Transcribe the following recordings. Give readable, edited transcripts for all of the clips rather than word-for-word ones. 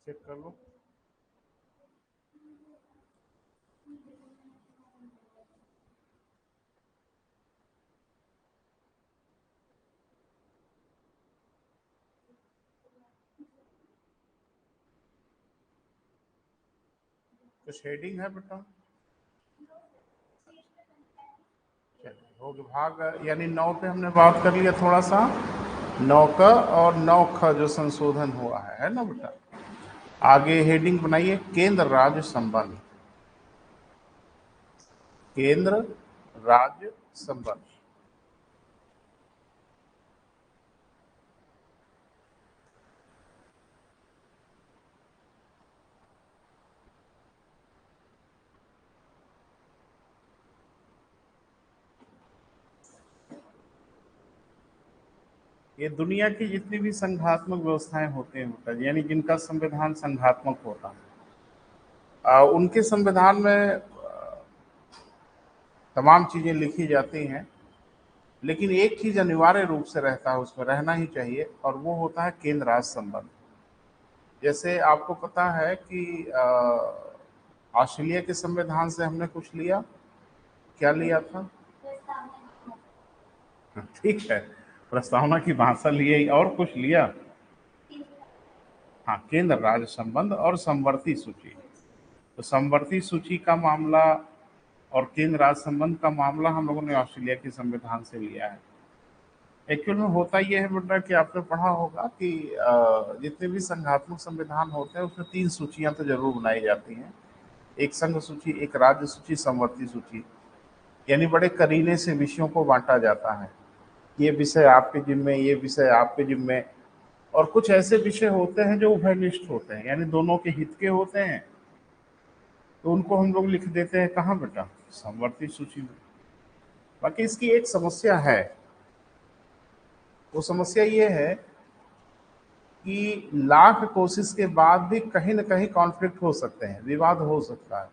Check कर लो। कुछ heading है बेटा? चलिए, हो गया भाग यानी 9 पे हमने बात कर लिया थोड़ा सा। 9 का और 9 का जो संशोधन हुआ है ना बेटा। आगे हेडिंग बनाइए, केंद्र राज्य संबंध। केंद्र राज्य संबंध। ये दुनिया की जितनी भी संघात्मक व्यवस्थाएं होते हैं बेटा, यानी जिनका संविधान संघात्मक होता है, उनके संविधान में तमाम चीजें लिखी जाती हैं, लेकिन एक चीज अनिवार्य रूप से रहता है, उसमें रहना ही चाहिए, और वो होता है केंद्र राज्य संबंध। जैसे आपको पता है कि ऑस्ट्रेलिया के संविधान से हमने कुछ लिया। क्या लिया था? ठीक है, प्रस्तावना की भाषा लिए और कुछ लिया। हाँ, केंद्र राज्य संबंध और समवर्ती सूची। तो समवर्ती सूची का मामला और केंद्र राज्य संबंध का मामला हम लोगों ने ऑस्ट्रेलिया के संविधान से लिया है। एक्चुअल में होता यह है बेटा कि आपने पढ़ा होगा कि जितने भी संघात्मक संविधान होते हैं उसमें 3 सूचियां तो जरूर बनाई जाती हैं। एक संघ सूची, एक राज्य सूची, समवर्ती सूची। यानी बड़े करीने से विषयों को बांटा जाता है, ये विषय आपके जिम्मे, ये विषय आपके जिम्मे। और कुछ ऐसे विषय होते हैं जो उभयनिष्ठ होते हैं, यानी दोनों के हित के होते हैं, तो उनको हम लोग लिख देते हैं कहाँ बेटा? समवर्ती सूची में। बाकी इसकी एक समस्या है, वो समस्या ये है कि लाख कोशिश के बाद भी कहीं ना कहीं कॉन्फ्लिक्ट हो सकते हैं, विवाद हो सकता है।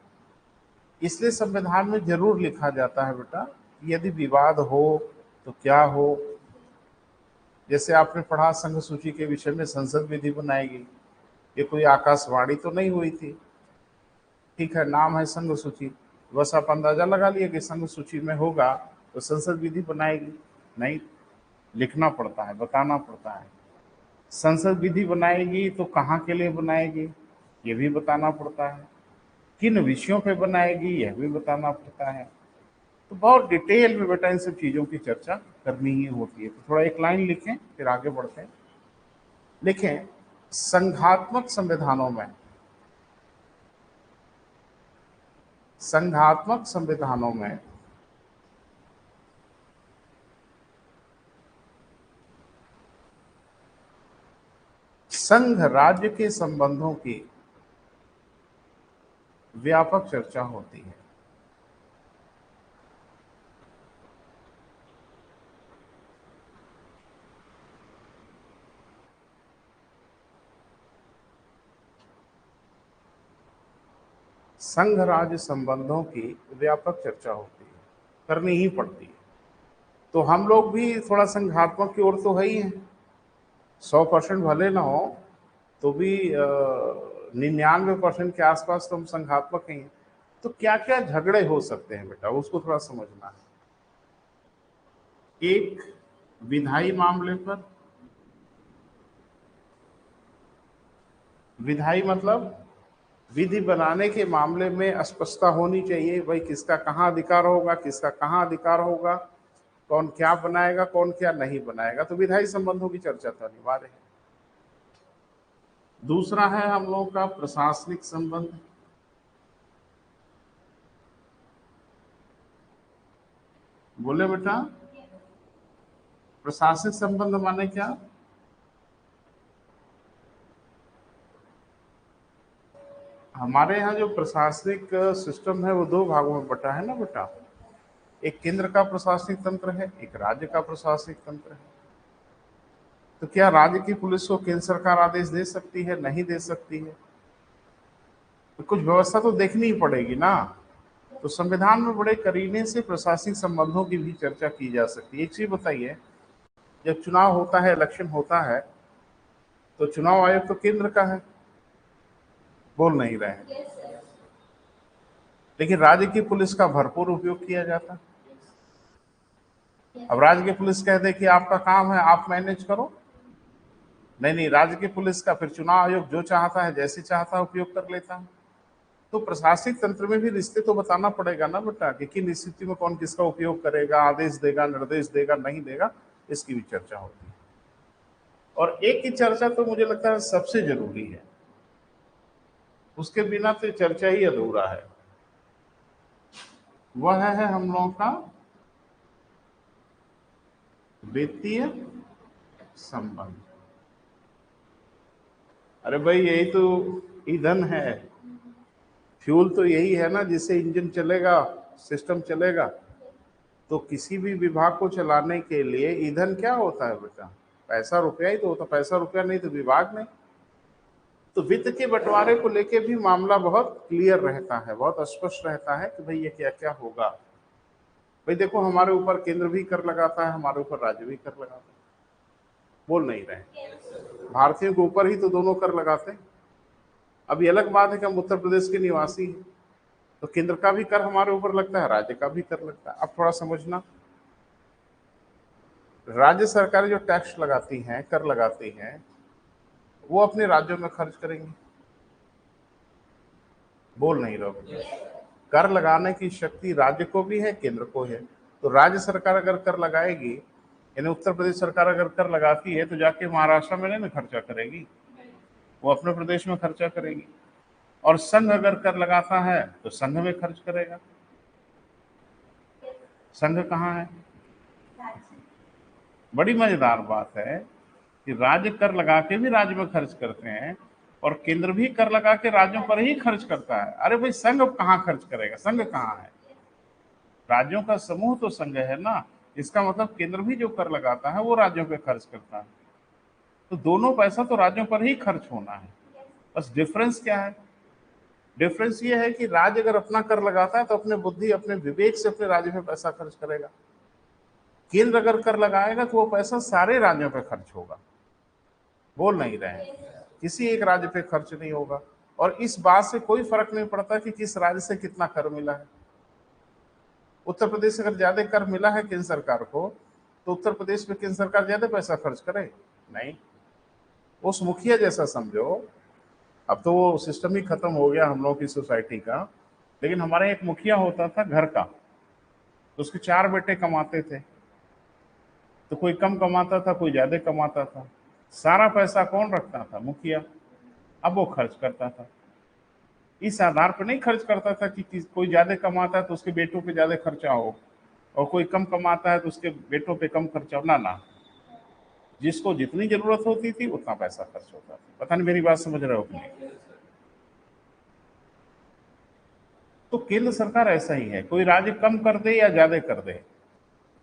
इसलिए संविधान में जरूर लिखा जाता है बेटा, यदि विवाद हो तो क्या हो। जैसे आपने पढ़ा संघ सूची के विषय में संसद विधि बनाएगी, ये कोई आकाशवाणी तो नहीं हुई थी। ठीक है, नाम है संघ सूची, बस आप अंदाजा लगा लिए कि संघ सूची में होगा तो संसद विधि बनाएगी। नहीं, लिखना पड़ता है, बताना पड़ता है। संसद विधि बनाएगी तो कहाँ के लिए बनाएगी ये भी बताना पड़ता है, किन विषयों पे बनाएगी यह भी बताना पड़ता है। तो बहुत डिटेल में बेटा इन सब चीजों की चर्चा करनी ही होती है। तो थोड़ा एक लाइन लिखें फिर आगे बढ़ते हैं। लिखें, संघात्मक संविधानों में, संघात्मक संविधानों में संघ राज्य के संबंधों की व्यापक चर्चा होती है। संघ राज्य संबंधों की व्यापक चर्चा होती है, करनी ही पड़ती है। तो हम लोग भी थोड़ा संघात्मक की ओर तो है ही हैं। 100% भले ना हो तो भी 99% के आसपास तो हम संघात्मक ही हैं। तो क्या क्या झगड़े हो सकते हैं बेटा, उसको थोड़ा समझना है। एक, विधायी मामले पर। विधायी मतलब विधि बनाने के मामले में अस्पष्टता होनी चाहिए, भाई किसका कहाँ अधिकार होगा, किसका कहाँ अधिकार होगा, कौन क्या बनाएगा, कौन क्या नहीं बनाएगा। तो विधायी संबंधों की चर्चा तो अनिवार्य है। दूसरा है हम लोगों का प्रशासनिक संबंध। बोले बेटा, प्रशासनिक संबंध माने क्या? हमारे यहाँ जो प्रशासनिक सिस्टम है वो 2 भागों में बटा है ना बेटा। एक केंद्र का प्रशासनिक तंत्र है, एक राज्य का प्रशासनिक तंत्र है। तो क्या राज्य की पुलिस को केंद्र सरकार आदेश दे सकती है? नहीं दे सकती है। तो कुछ व्यवस्था तो देखनी ही पड़ेगी ना। तो संविधान में बड़े करीने से प्रशासनिक संबंधों की भी चर्चा की जा सकती है। एक चीज बताइए, जब चुनाव होता है, इलेक्शन होता है, तो चुनाव आयोग तो केंद्र का है, बोल नहीं रहे हैं। लेकिन राज्य की पुलिस का भरपूर उपयोग किया जाता। अब राज्य की पुलिस कह दे कि आपका काम है, आप मैनेज करो, नहीं, राज्य की पुलिस का फिर चुनाव आयोग जो चाहता है, जैसे चाहता है उपयोग कर लेता है। तो प्रशासनिक तंत्र में भी रिश्ते तो बताना पड़ेगा ना बेटा, कि किन स्थिति में कौन किसका उपयोग करेगा, आदेश देगा, निर्देश देगा, नहीं देगा, इसकी भी चर्चा होती है। और एक की चर्चा तो मुझे लगता है सबसे जरूरी है, उसके बिना तो चर्चा ही अधूरा है, वह है हम लोगों का वित्तीय संबंध। अरे भाई, यही तो ईंधन है, फ्यूल तो यही है ना, जिससे इंजन चलेगा, सिस्टम चलेगा। तो किसी भी विभाग को चलाने के लिए ईंधन क्या होता है बेटा? पैसा रुपया ही तो होता, पैसा रुपया नहीं तो विभाग नहीं। तो वित्त के बंटवारे को लेके भी मामला बहुत क्लियर रहता है, बहुत स्पष्ट रहता है कि भाई ये क्या क्या होगा। भाई देखो, हमारे ऊपर केंद्र भी कर लगाता है, हमारे ऊपर राज्य भी कर लगाता है। बोल नहीं रहे, भारतीयों के ऊपर ही तो दोनों कर लगाते हैं। अब ये अलग बात है कि हम उत्तर प्रदेश के निवासी हैं, तो केंद्र का भी कर हमारे ऊपर लगता है, राज्य का भी कर लगता है। अब थोड़ा समझना, राज्य सरकारें जो टैक्स लगाती हैं, कर लगाती हैं, वो अपने राज्यों में खर्च करेंगे। बोल नहीं रहे, कर लगाने की शक्ति राज्य को भी है, केंद्र को है। तो राज्य सरकार अगर कर लगाएगी, यानी उत्तर प्रदेश सरकार अगर कर लगाती है, तो जाके महाराष्ट्र में नहीं ना खर्चा करेगी, वो अपने प्रदेश में खर्चा करेगी। और संघ अगर कर लगाता है तो संघ में खर्च करेगा। संघ कहाँ है? बड़ी मजेदार बात है कि राज्य कर लगा के भी राज्य में खर्च करते हैं, और केंद्र भी कर लगा के राज्यों पर ही खर्च करता है। अरे भाई, संघ कहाँ खर्च करेगा? संघ कहाँ है? राज्यों का समूह तो संघ है ना। इसका मतलब केंद्र भी जो कर लगाता है वो राज्यों पे खर्च करता है। तो दोनों पैसा तो राज्यों पर ही खर्च होना है। बस डिफरेंस क्या है? डिफरेंस ये है कि राज्य अगर अपना कर लगाता है तो अपने बुद्धि, अपने विवेक से अपने राज्य में पैसा खर्च करेगा। केंद्र अगर कर लगाएगा तो वो पैसा सारे राज्यों पे खर्च होगा। बोल नहीं रहे हैं, किसी एक राज्य पे खर्च नहीं होगा। और इस बात से कोई फर्क नहीं पड़ता कि किस राज्य से कितना कर मिला है। उत्तर प्रदेश से अगर ज्यादा कर मिला है केंद्र सरकार को, तो उत्तर प्रदेश में केंद्र सरकार ज्यादा पैसा खर्च करे? नहीं। उस मुखिया जैसा समझो, अब तो वो सिस्टम ही खत्म हो गया हम लोगों की सोसाइटी का, लेकिन हमारे एक मुखिया होता था घर का, तो उसके 4 बेटे कमाते थे। तो कोई कम कमाता था, कोई ज्यादा कमाता था। सारा पैसा कौन रखता था? मुखिया। अब वो खर्च करता था, इस आधार पर नहीं खर्च करता था कि कोई ज्यादा कमाता है तो उसके बेटों पे ज्यादा खर्चा हो, और कोई कम कमाता है तो उसके बेटों पे कम खर्चा हो। ना, जिसको जितनी जरूरत होती थी उतना पैसा खर्च होता था। पता नहीं मेरी बात समझ रहे हो कि नहीं? तो केंद्र सरकार ऐसा ही है, कोई राज्य कम कर दे या ज्यादा कर दे,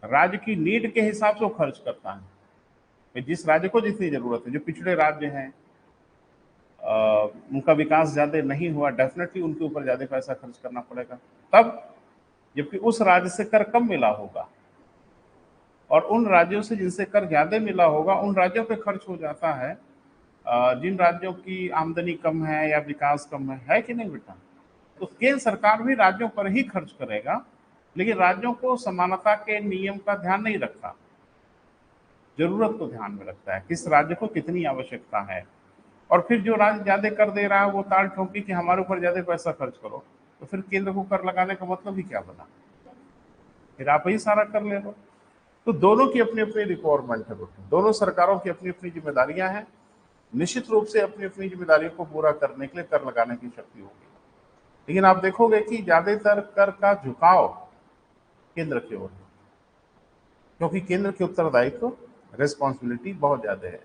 राज्य की नीड के हिसाब से वो खर्च करता है। कि जिस राज्य को जितनी जरूरत है, जो पिछड़े राज्य हैं, उनका विकास ज्यादा नहीं हुआ, डेफिनेटली उनके ऊपर ज्यादा पैसा खर्च करना पड़ेगा तब। जबकि उस राज्य से कर कम मिला होगा, और उन राज्यों से जिनसे कर ज्यादा मिला होगा, उन राज्यों पे खर्च हो जाता है जिन राज्यों की आमदनी कम है या विकास कम है कि नहीं बेटा? तो केंद्र सरकार भी राज्यों पर ही खर्च करेगा, लेकिन राज्यों को समानता के नियम का ध्यान नहीं रखता, जरूरत को ध्यान में रखता है, किस राज्य को कितनी आवश्यकता है। और फिर जो राज्य ज्यादा कर दे रहा है वो ताल ठोकी कि हमारे ऊपर ज्यादा पैसा खर्च करो, तो फिर केंद्र को कर लगाने का मतलब ही क्या बना? फिर आप ही सारा कर ले लो। तो दोनों की अपनी अपनी रिक्वायरमेंट है बेटा, दोनों सरकारों की अपनी अपनी जिम्मेदारियां हैं। निश्चित रूप से अपनी अपनी जिम्मेदारियों को पूरा करने के लिए कर लगाने की शक्ति होगी, लेकिन आप देखोगे कि ज्यादातर कर का झुकाव केंद्र की ओर है, क्योंकि केंद्र के उत्तरदायित्व, रिस्पॉन्सिबिलिटी बहुत ज्यादा है।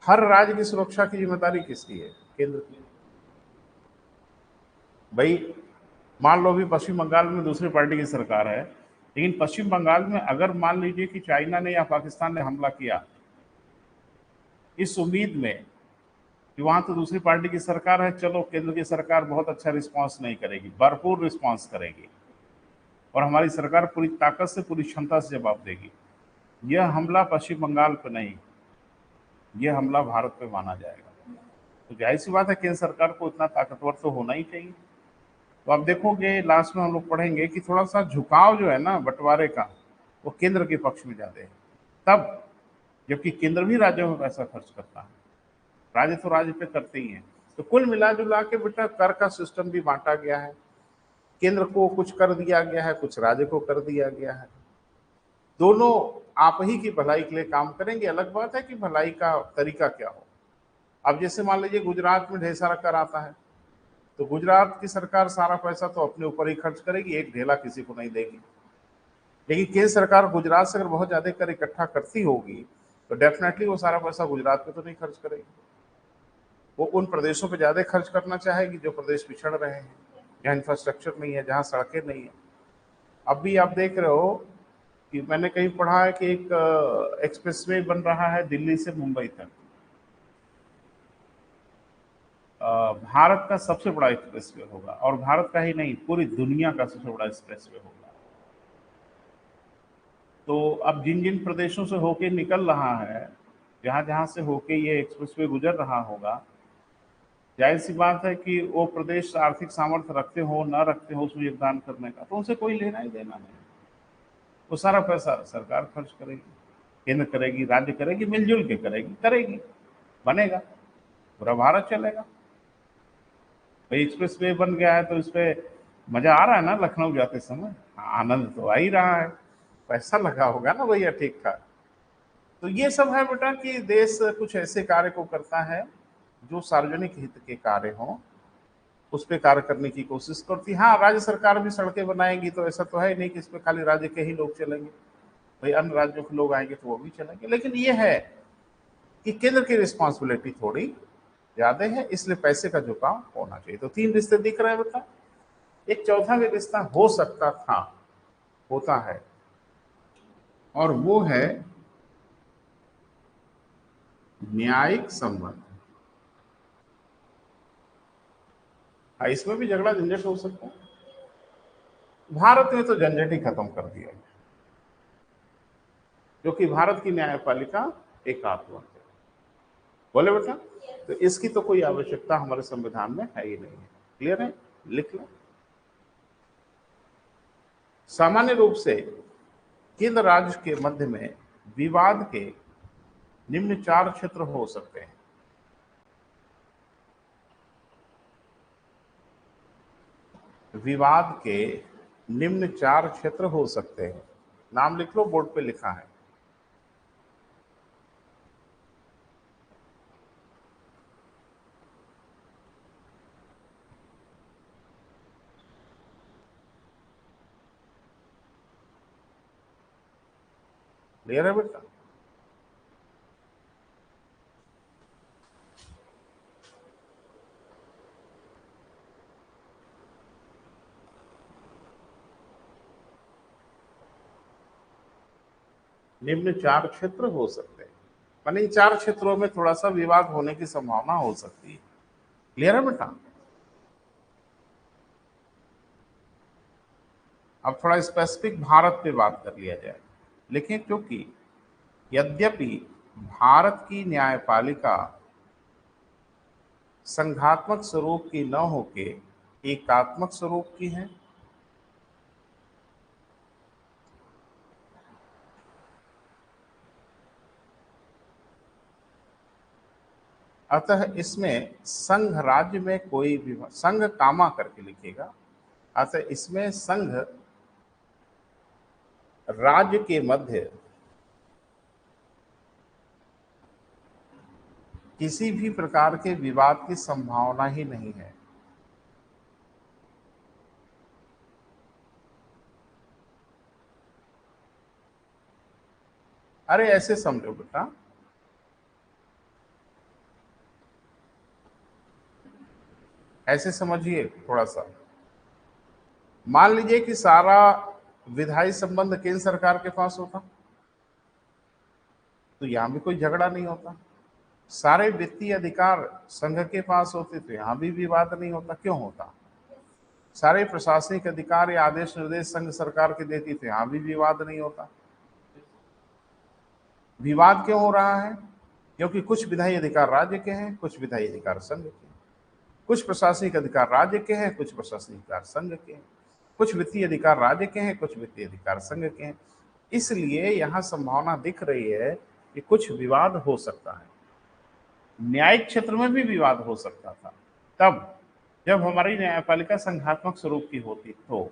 हर राज्य की सुरक्षा की जिम्मेदारी किसकी है? केंद्र की। भाई मान लो भी पश्चिम बंगाल में दूसरी पार्टी की सरकार है, लेकिन पश्चिम बंगाल में अगर मान लीजिए कि चाइना ने या पाकिस्तान ने हमला किया, इस उम्मीद में कि वहां तो दूसरी पार्टी की सरकार है, चलो केंद्र की सरकार बहुत अच्छा रिस्पांस नहीं करेगी, भरपूर रिस्पांस करेगी, और हमारी सरकार पूरी ताकत से, पूरी क्षमता से जवाब देगी। यह हमला पश्चिम बंगाल पे नहीं, यह हमला भारत पे माना जाएगा। तो जाहिर सी बात है केंद्र सरकार को इतना ताकतवर तो होना ही चाहिए। तो आप देखोगे लास्ट में हम लोग पढ़ेंगे कि थोड़ा सा झुकाव जो है ना बंटवारे का, वो केंद्र के पक्ष में ज्यादा है तब, जबकि केंद्र भी राज्यों में पैसा खर्च करता है, राज्य तो राज्य पे करते ही हैं। तो कुल मिला जुला के बेटा कर का सिस्टम भी बांटा गया है, केंद्र को कुछ कर दिया गया है, कुछ राज्य को कर दिया गया है। दोनों आप ही की भलाई के लिए काम करेंगे, अलग बात है कि भलाई का तरीका क्या हो। अब जैसे मान लीजिए गुजरात में ढेर सारा कर आता है, तो गुजरात की सरकार सारा पैसा तो अपने ऊपर ही खर्च करेगी, एक ढेला किसी को नहीं देगी। लेकिन केंद्र सरकार गुजरात से अगर बहुत ज्यादा कर इकट्ठा करती होगी तो डेफिनेटली वो सारा पैसा गुजरात पे तो नहीं खर्च करेगी, वो उन प्रदेशों पे ज्यादा खर्च करना चाहेगी जो प्रदेश पिछड़ रहे हैं, जहाँ इंफ्रास्ट्रक्चर नहीं है, जहाँ सड़कें नहीं है। अब भी आप देख रहे हो कि मैंने कहीं पढ़ा है कि एक एक्सप्रेसवे बन रहा है दिल्ली से मुंबई तक, भारत का सबसे बड़ा एक्सप्रेसवे होगा, और भारत का ही नहीं पूरी दुनिया का सबसे बड़ा एक्सप्रेसवे होगा। तो अब जिन जिन प्रदेशों से होके निकल रहा है, जहां जहां से होके ये एक्सप्रेसवे गुजर रहा होगा, जाहिर सी बात है कि वो प्रदेश आर्थिक सामर्थ्य रखते हो न रखते हो उसमें योगदान करने का, तो उनसे कोई लेना ही देना नहीं। वो सारा पैसा सरकार खर्च करेगी, केंद्र करेगी, राज्य करेगी, मिलजुल के करेगी, बनेगा, पूरा भारत चलेगा। भाई एक्सप्रेस वे बन गया है तो इस पे मजा आ रहा है ना, लखनऊ जाते समय आनंद तो आ ही रहा है, पैसा लगा होगा ना भैया ठीक ठाक। तो ये सब है बेटा कि देश कुछ ऐसे कार्य को करता है जो सार्वजनिक हित के कार्य हों, उस पर कार्य करने की कोशिश करती है। हाँ, राज्य सरकार भी सड़कें बनाएगी तो ऐसा तो है नहीं कि इसमें खाली राज्य के ही लोग चलेंगे, भाई अन्य राज्यों के लोग आएंगे तो वो भी चलेंगे। लेकिन ये है कि केंद्र की रिस्पॉन्सिबिलिटी थोड़ी ज्यादा है, इसलिए पैसे का झुकाव होना चाहिए। तो 3 रिश्ते दिख रहे हैं बेटा, एक चौथा भी रिश्ता हो सकता था, होता है, और वो है न्यायिक संबंध। इसमें भी झगड़ा झंझट हो सकता है। भारत ने तो झंझट ही खत्म कर दिया, क्योंकि भारत की न्यायपालिका एकात्मक है। बोले बेटा, तो इसकी तो कोई आवश्यकता हमारे संविधान में है ही नहीं है। क्लियर है, लिख लो। सामान्य रूप से केंद्र राज्य के मध्य में विवाद के निम्न 4 क्षेत्र हो सकते हैं। विवाद के निम्न 4 क्षेत्र हो सकते हैं, नाम लिख लो, बोर्ड पे लिखा है। क्लियर है बेटा? निम्न 4 क्षेत्र हो सकते हैं, माने इन 4 क्षेत्रों में थोड़ा सा विवाद होने की संभावना हो सकती है। क्लियर है बेटा? अब थोड़ा स्पेसिफिक भारत पे बात कर लिया जाए। लेकिन क्योंकि यद्यपि भारत की न्यायपालिका संघात्मक स्वरूप की न होके एकात्मक स्वरूप की है, अतः इसमें संघ राज्य में कोई भी संघ कामा करके लिखेगा, अतः इसमें संघ राज्य के मध्य किसी भी प्रकार के विवाद की संभावना ही नहीं है। अरे ऐसे समझो बेटा, ऐसे समझिए थोड़ा सा। मान लीजिए कि सारा विधायी संबंध केंद्र सरकार के पास होता तो यहां भी कोई झगड़ा नहीं होता। सारे वित्तीय अधिकार संघ के पास होते तो यहां भी विवाद नहीं होता। क्यों होता? सारे प्रशासनिक अधिकार या आदेश निर्देश संघ सरकार के देती तो यहां भी विवाद नहीं होता। विवाद क्यों हो रहा है? क्योंकि कुछ विधायी अधिकार राज्य के हैं, कुछ विधायी अधिकार संघ के हैं, कुछ प्रशासनिक अधिकार राज्य के हैं, कुछ प्रशासनिक अधिकार संघ के हैं, कुछ वित्तीय अधिकार राज्य के हैं, कुछ वित्तीय अधिकार संघ के हैं। इसलिए यहाँ संभावना दिख रही है कि कुछ विवाद हो सकता है। न्यायिक क्षेत्र में भी विवाद हो सकता था तब जब हमारी न्यायपालिका संघात्मक स्वरूप की होती तो,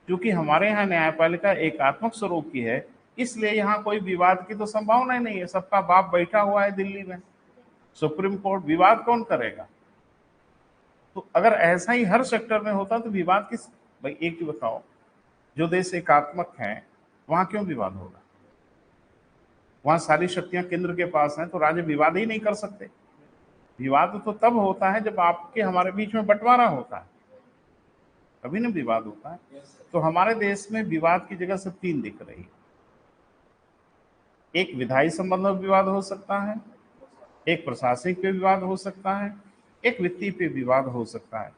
क्योंकि हमारे यहाँ न्यायपालिका एकात्मक स्वरूप की है, इसलिए यहाँ कोई विवाद की तो संभावना ही नहीं है। सबका बाप बैठा हुआ है दिल्ली में, सुप्रीम कोर्ट, विवाद कौन करेगा? तो अगर ऐसा ही हर सेक्टर में होता तो विवाद किस, भाई एक ही बताओ, जो देश एकात्मक है वहां क्यों विवाद होगा? वहां सारी शक्तियां केंद्र के पास हैं, तो राज्य विवाद ही नहीं कर सकते। विवाद तो तब होता है जब आपके हमारे बीच में बंटवारा होता है, तभी ना विवाद होता है। तो हमारे देश में विवाद की जगह से तीन दिख रही है। एक विधायी संबंध में विवाद हो सकता है, एक प्रशासनिक पे विवाद हो सकता है, एक वित्तीय पे विवाद हो सकता है।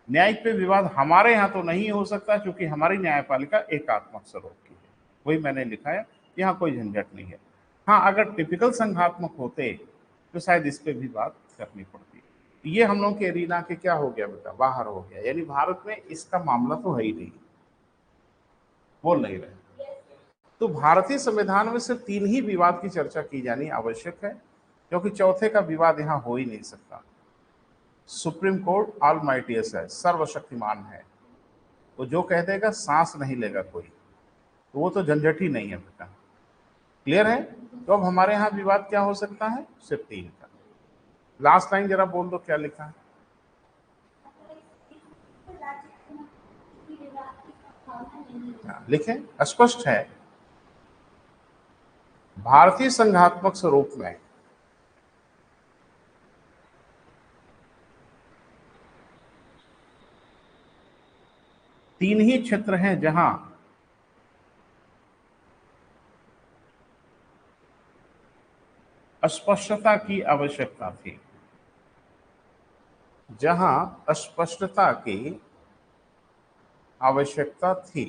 न्यायिक पे विवाद हमारे यहाँ तो नहीं हो सकता, क्योंकि हमारी न्यायपालिका एकात्मक स्वरूप की है। वही मैंने लिखा है, यहाँ कोई झंझट नहीं है। हाँ, अगर टिपिकल संघात्मक होते तो शायद इस पे भी बात करनी पड़ती। ये हम लोग के एरिना के क्या हो गया बेटा, बाहर हो गया, यानी भारत में इसका मामला तो है ही नहीं, बोल नहीं रहे। तो भारतीय संविधान में सिर्फ तीन ही विवाद की चर्चा की जानी आवश्यक है, क्योंकि चौथे का विवाद यहाँ हो ही नहीं सकता। सुप्रीम कोर्ट ऑलमाइटियस है, सर्वशक्तिमान है, तो जो कह देगा सांस नहीं लेगा कोई, तो वो तो झंझट ही नहीं है बेटा। क्लियर है? तो अब हमारे यहाँ विवाद क्या हो सकता है? सिर्फ तीन का। लास्ट लाइन जरा बोल दो, क्या लिखा है? लिखें, स्पष्ट है। भारतीय संघात्मक स्वरूप में तीन ही क्षेत्र हैं जहां अस्पष्टता की आवश्यकता थी, जहां अस्पष्टता की आवश्यकता थी।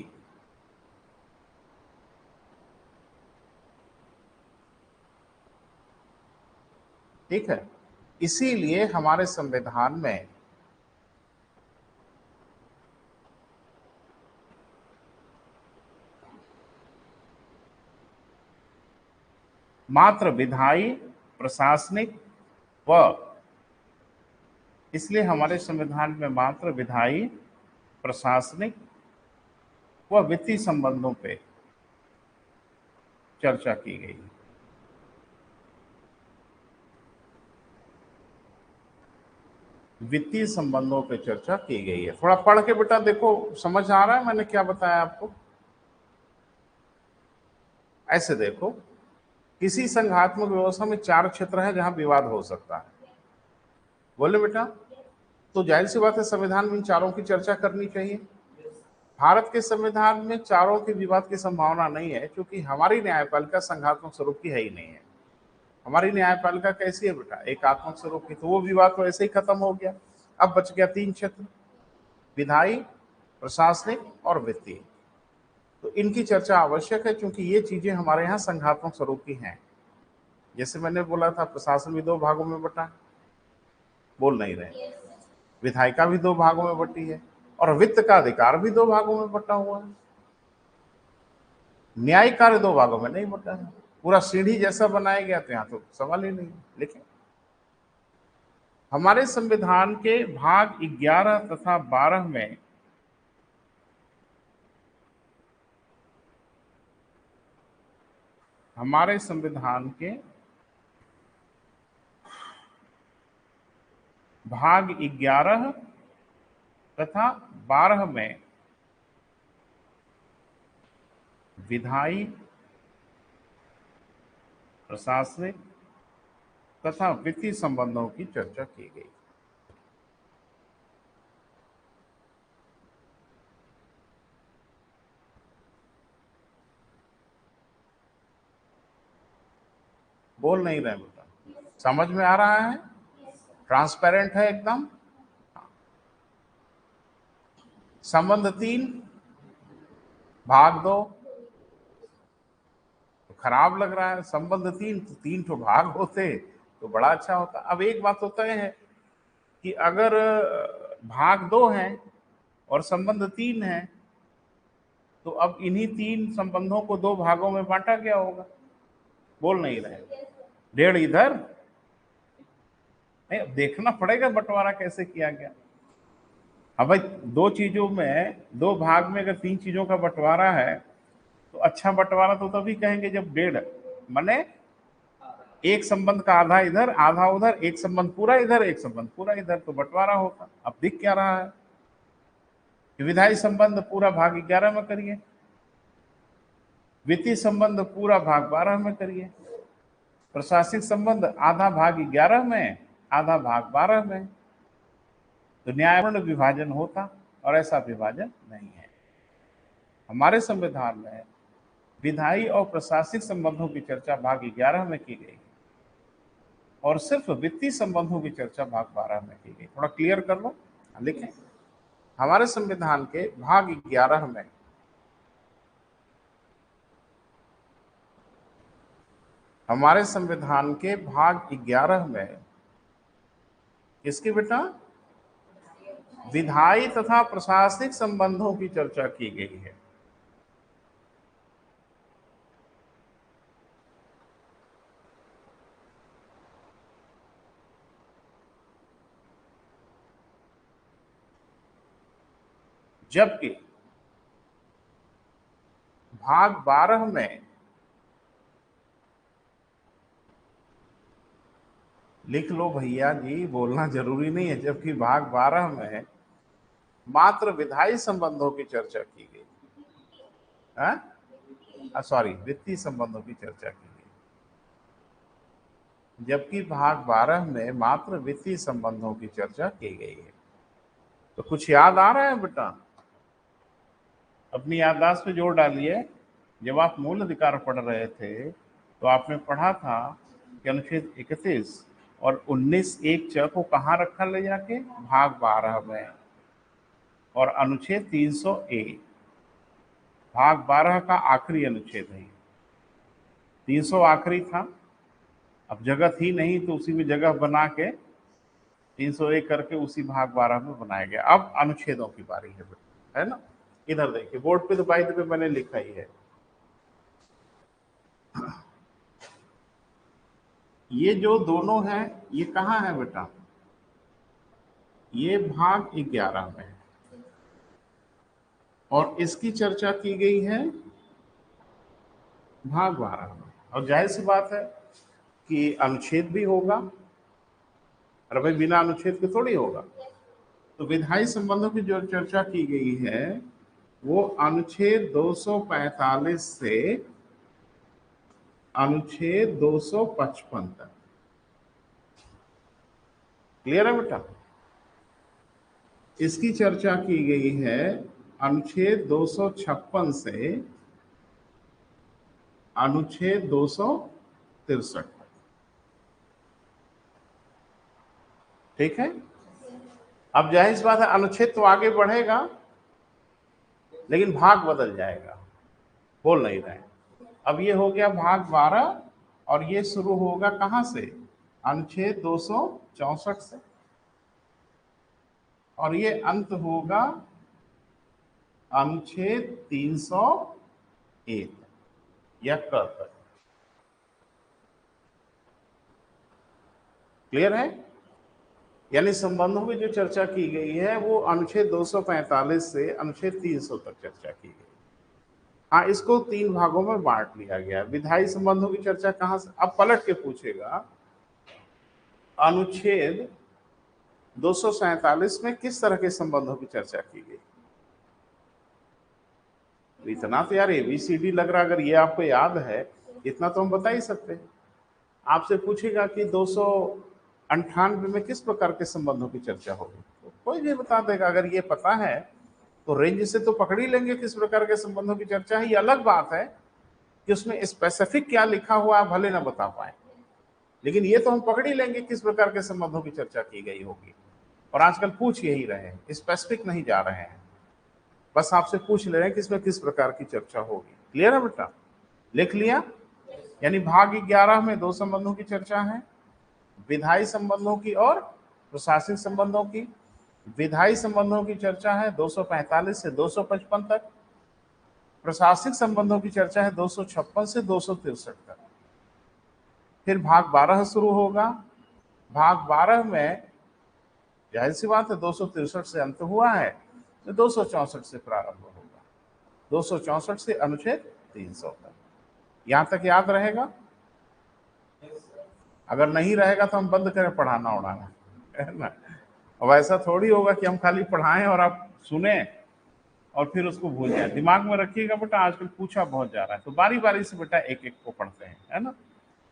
ठीक है, इसीलिए हमारे संविधान में मात्र विधायी, प्रशासनिक व इसलिए हमारे संविधान में मात्र विधायी, प्रशासनिक व वित्तीय संबंधों पे चर्चा की गई। वित्तीय संबंधों पे चर्चा की गई है। थोड़ा पढ़ के बेटा देखो, समझ आ रहा है मैंने क्या बताया आपको? ऐसे देखो, किसी संघात्मक व्यवस्था में चार क्षेत्र है जहां विवाद हो सकता है, बोले बेटा? तो जाहिर सी बात है संविधान में इन चारों की चर्चा करनी चाहिए। भारत के संविधान में चारों के विवाद की संभावना नहीं है, क्योंकि हमारी न्यायपालिका संघात्मक स्वरूप की है ही नहीं है। हमारी न्यायपालिका कैसी है बेटा? एकात्मक स्वरूप की, तो वो विवाद तो ऐसे ही खत्म हो गया। अब बच गया तीन क्षेत्र, विधायी, प्रशासनिक और वित्तीय। तो इनकी चर्चा आवश्यक है, क्योंकि ये चीजें हमारे यहाँ संघात्मक स्वरूप की हैं। जैसे मैंने बोला था, प्रशासन भी दो भागों में बटा, बोल नहीं रहे, विधायिका भी दो भागों में बटी है, और वित्त का अधिकार भी दो भागों में बटा हुआ है। न्यायिक कार्य दो भागों में नहीं बटा है, पूरा सीढ़ी जैसा बनाया गया, तो यहाँ तो सवाल ही नहीं। लेकिन हमारे संविधान के भाग 11 तथा 12 में हमारे संविधान के भाग 11 तथा 12 में विधायी, प्रशासनिक तथा वित्तीय संबंधों की चर्चा की गई। बोल नहीं रहे बेटा? समझ में आ रहा है? ट्रांसपेरेंट है एकदम? संबंध 3, भाग 2, खराब लग रहा है। संबंध तीन, तो तीन तो भाग होते तो बड़ा अच्छा होता। अब एक बात होता है कि अगर भाग दो हैं और संबंध तीन है, तो अब इन्हीं तीन संबंधों को दो भागों में बांटा गया होगा। बोल नहीं रहे, डेढ़ इधर नहीं, देखना पड़ेगा बंटवारा कैसे किया गया। अब भाई दो चीजों में, दो भाग में अगर तीन चीजों का बंटवारा है तो अच्छा बंटवारा तो तभी कहेंगे जब डेढ़, माने एक संबंध का आधा इधर आधा उधर, एक संबंध पूरा इधर एक संबंध पूरा इधर, तो बंटवारा होता। अब दिख क्या रहा है कि विधायी संबंध पूरा भाग 11 में करिए, वित्तीय संबंध पूरा भाग 12 में करिए, प्रशासनिक संबंध आधा भाग 11 में आधा भाग 12 में, तो न्यायपूर्ण विभाजन होता। और ऐसा विभाजन नहीं है। हमारे संविधान में विधायी और प्रशासनिक संबंधों की चर्चा भाग 11 में की गई और सिर्फ वित्तीय संबंधों की चर्चा भाग 12 में की गई। थोड़ा क्लियर कर लो, लिखें। हमारे संविधान के भाग 11 में हमारे संविधान के भाग 11 में किसकी बेटा, विधायी तथा प्रशासनिक संबंधों की चर्चा की गई है। जबकि भाग 12 में, लिख लो भैया जी, बोलना जरूरी नहीं है, जबकि भाग 12 में मात्र विधायी संबंधों की चर्चा की गई, सॉरी वित्तीय संबंधों की चर्चा की गई, जबकि भाग 12 में मात्र वित्तीय संबंधों की चर्चा की गई है। तो कुछ याद आ रहा है बेटा? अपनी याददाश्त में जोर डालिए। जब आप मूल अधिकार पढ़ रहे थे तो आपने पढ़ा था कि अनुच्छेद 31 और 19(1) को कहाँ रखा ले जाके, भाग 12 में, और अनुच्छेद 300(a) भाग 12 का आखिरी अनुच्छेद है। 300 आखिरी था, अब जगह थी नहीं तो उसी में जगह बना के 301 करके उसी भाग 12 में बनाया गया। अब अनुच्छेदों की बारी है ना। इधर देखिए, बोर्ड पे तो बाई पे मैंने लिखा ही है। ये जो दोनों हैं ये कहाँ है बेटा, ये भाग 11 में, और इसकी चर्चा की गई है भाग 12 में। और जाहिर सी बात है कि अनुच्छेद भी होगा, अरे भाई बिना अनुच्छेद के थोड़ी होगा। तो विधायी संबंधों की जो चर्चा की गई है वो अनुच्छेद 245 से अनुच्छेद 255 तक। क्लियर है बेटा? इसकी चर्चा की गई है अनुच्छेद 256 से अनुच्छेद 263 तक। ठीक है। अब जाहिर सी बात है अनुच्छेद तो आगे बढ़ेगा लेकिन भाग बदल जाएगा। बोल नहीं रहे। अब ये हो गया भाग 12 और ये शुरू होगा कहां से, अनुच्छेद 264 से, और ये अंत होगा अनुच्छेद 301 या क तक। क्लियर है? यानी संबंधों की जो चर्चा की गई है वो अनुच्छेद 245 से अनुच्छेद 300 तक चर्चा की गई। हाँ, इसको तीन भागों में बांट लिया गया। विधायी संबंधों की चर्चा कहां से, अब पलट के पूछेगा अनुच्छेद 247 में किस तरह के संबंधों की चर्चा की गई। तो इतना तो यार ABCD लग रहा, अगर ये आपको याद है इतना तो हम बता ही सकते हैं। आपसे पूछेगा कि 298 में किस प्रकार के संबंधों की चर्चा होगी, तो कोई भी बता देगा। अगर ये पता है तो रेंज से तो पकड़ ही लेंगे किस प्रकार के संबंधों की चर्चा है। ये अलग बात है कि उसमें स्पेसिफिक क्या लिखा हुआ है भले ना बता पाए, लेकिन ये तो हम पकड़ ही लेंगे किस प्रकार के संबंधों की चर्चा की गई होगी। और आजकल पूछ यही रहे हैं, स्पेसिफिक नहीं जा रहे हैं, बस आपसे पूछ ले रहे हैं कि इसमें किस प्रकार की चर्चा होगी। क्लियर है बेटा? लिख लिया? यानी भाग 11 में दो संबंधों की चर्चा है, विधायी संबंधों की और प्रशासनिक संबंधों की। विधायी संबंधों की चर्चा है 245 से 255 तक, प्रशासनिक संबंधों की चर्चा है 256 से 263 तक। फिर भाग 12 शुरू होगा। भाग 12 में जाहिर सी बात है 263 से अंत हुआ है, तो 264 से प्रारंभ होगा, 264 से अनुच्छेद 300 तक। यहां तक याद रहेगा? अगर नहीं रहेगा तो हम बंद करें पढ़ाना उड़ाना, है ना। अब ऐसा थोड़ी होगा कि हम खाली पढ़ाएं और आप सुने और फिर उसको भूल जाए। दिमाग में रखिएगा बेटा, आजकल पूछा बहुत जा रहा है, तो बारी बारी से बेटा एक एक को पढ़ते हैं, है ना।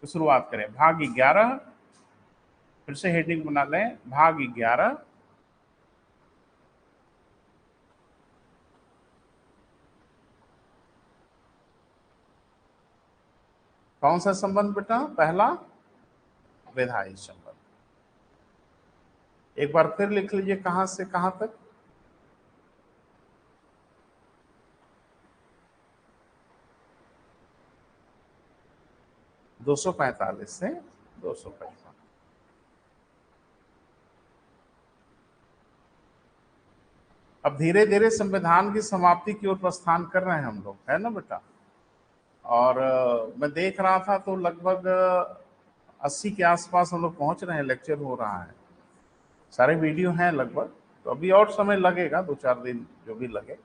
तो शुरुआत करें भाग 11, फिर से हेडिंग बना लें, भाग 11 कौन सा संबंध बेटा? पहला विधायी संबंध। एक बार फिर लिख लीजिए कहां से कहां तक। दो 245 से 255। अब धीरे धीरे संविधान की समाप्ति की ओर प्रस्थान कर रहे हैं हम लोग, है ना बेटा। और मैं देख रहा था तो लगभग 80 के आसपास हम लोग पहुंच रहे हैं, लेक्चर हो रहा है, सारे वीडियो हैं लगभग। तो अभी और समय लगेगा, 2-4 दिन जो भी लगे।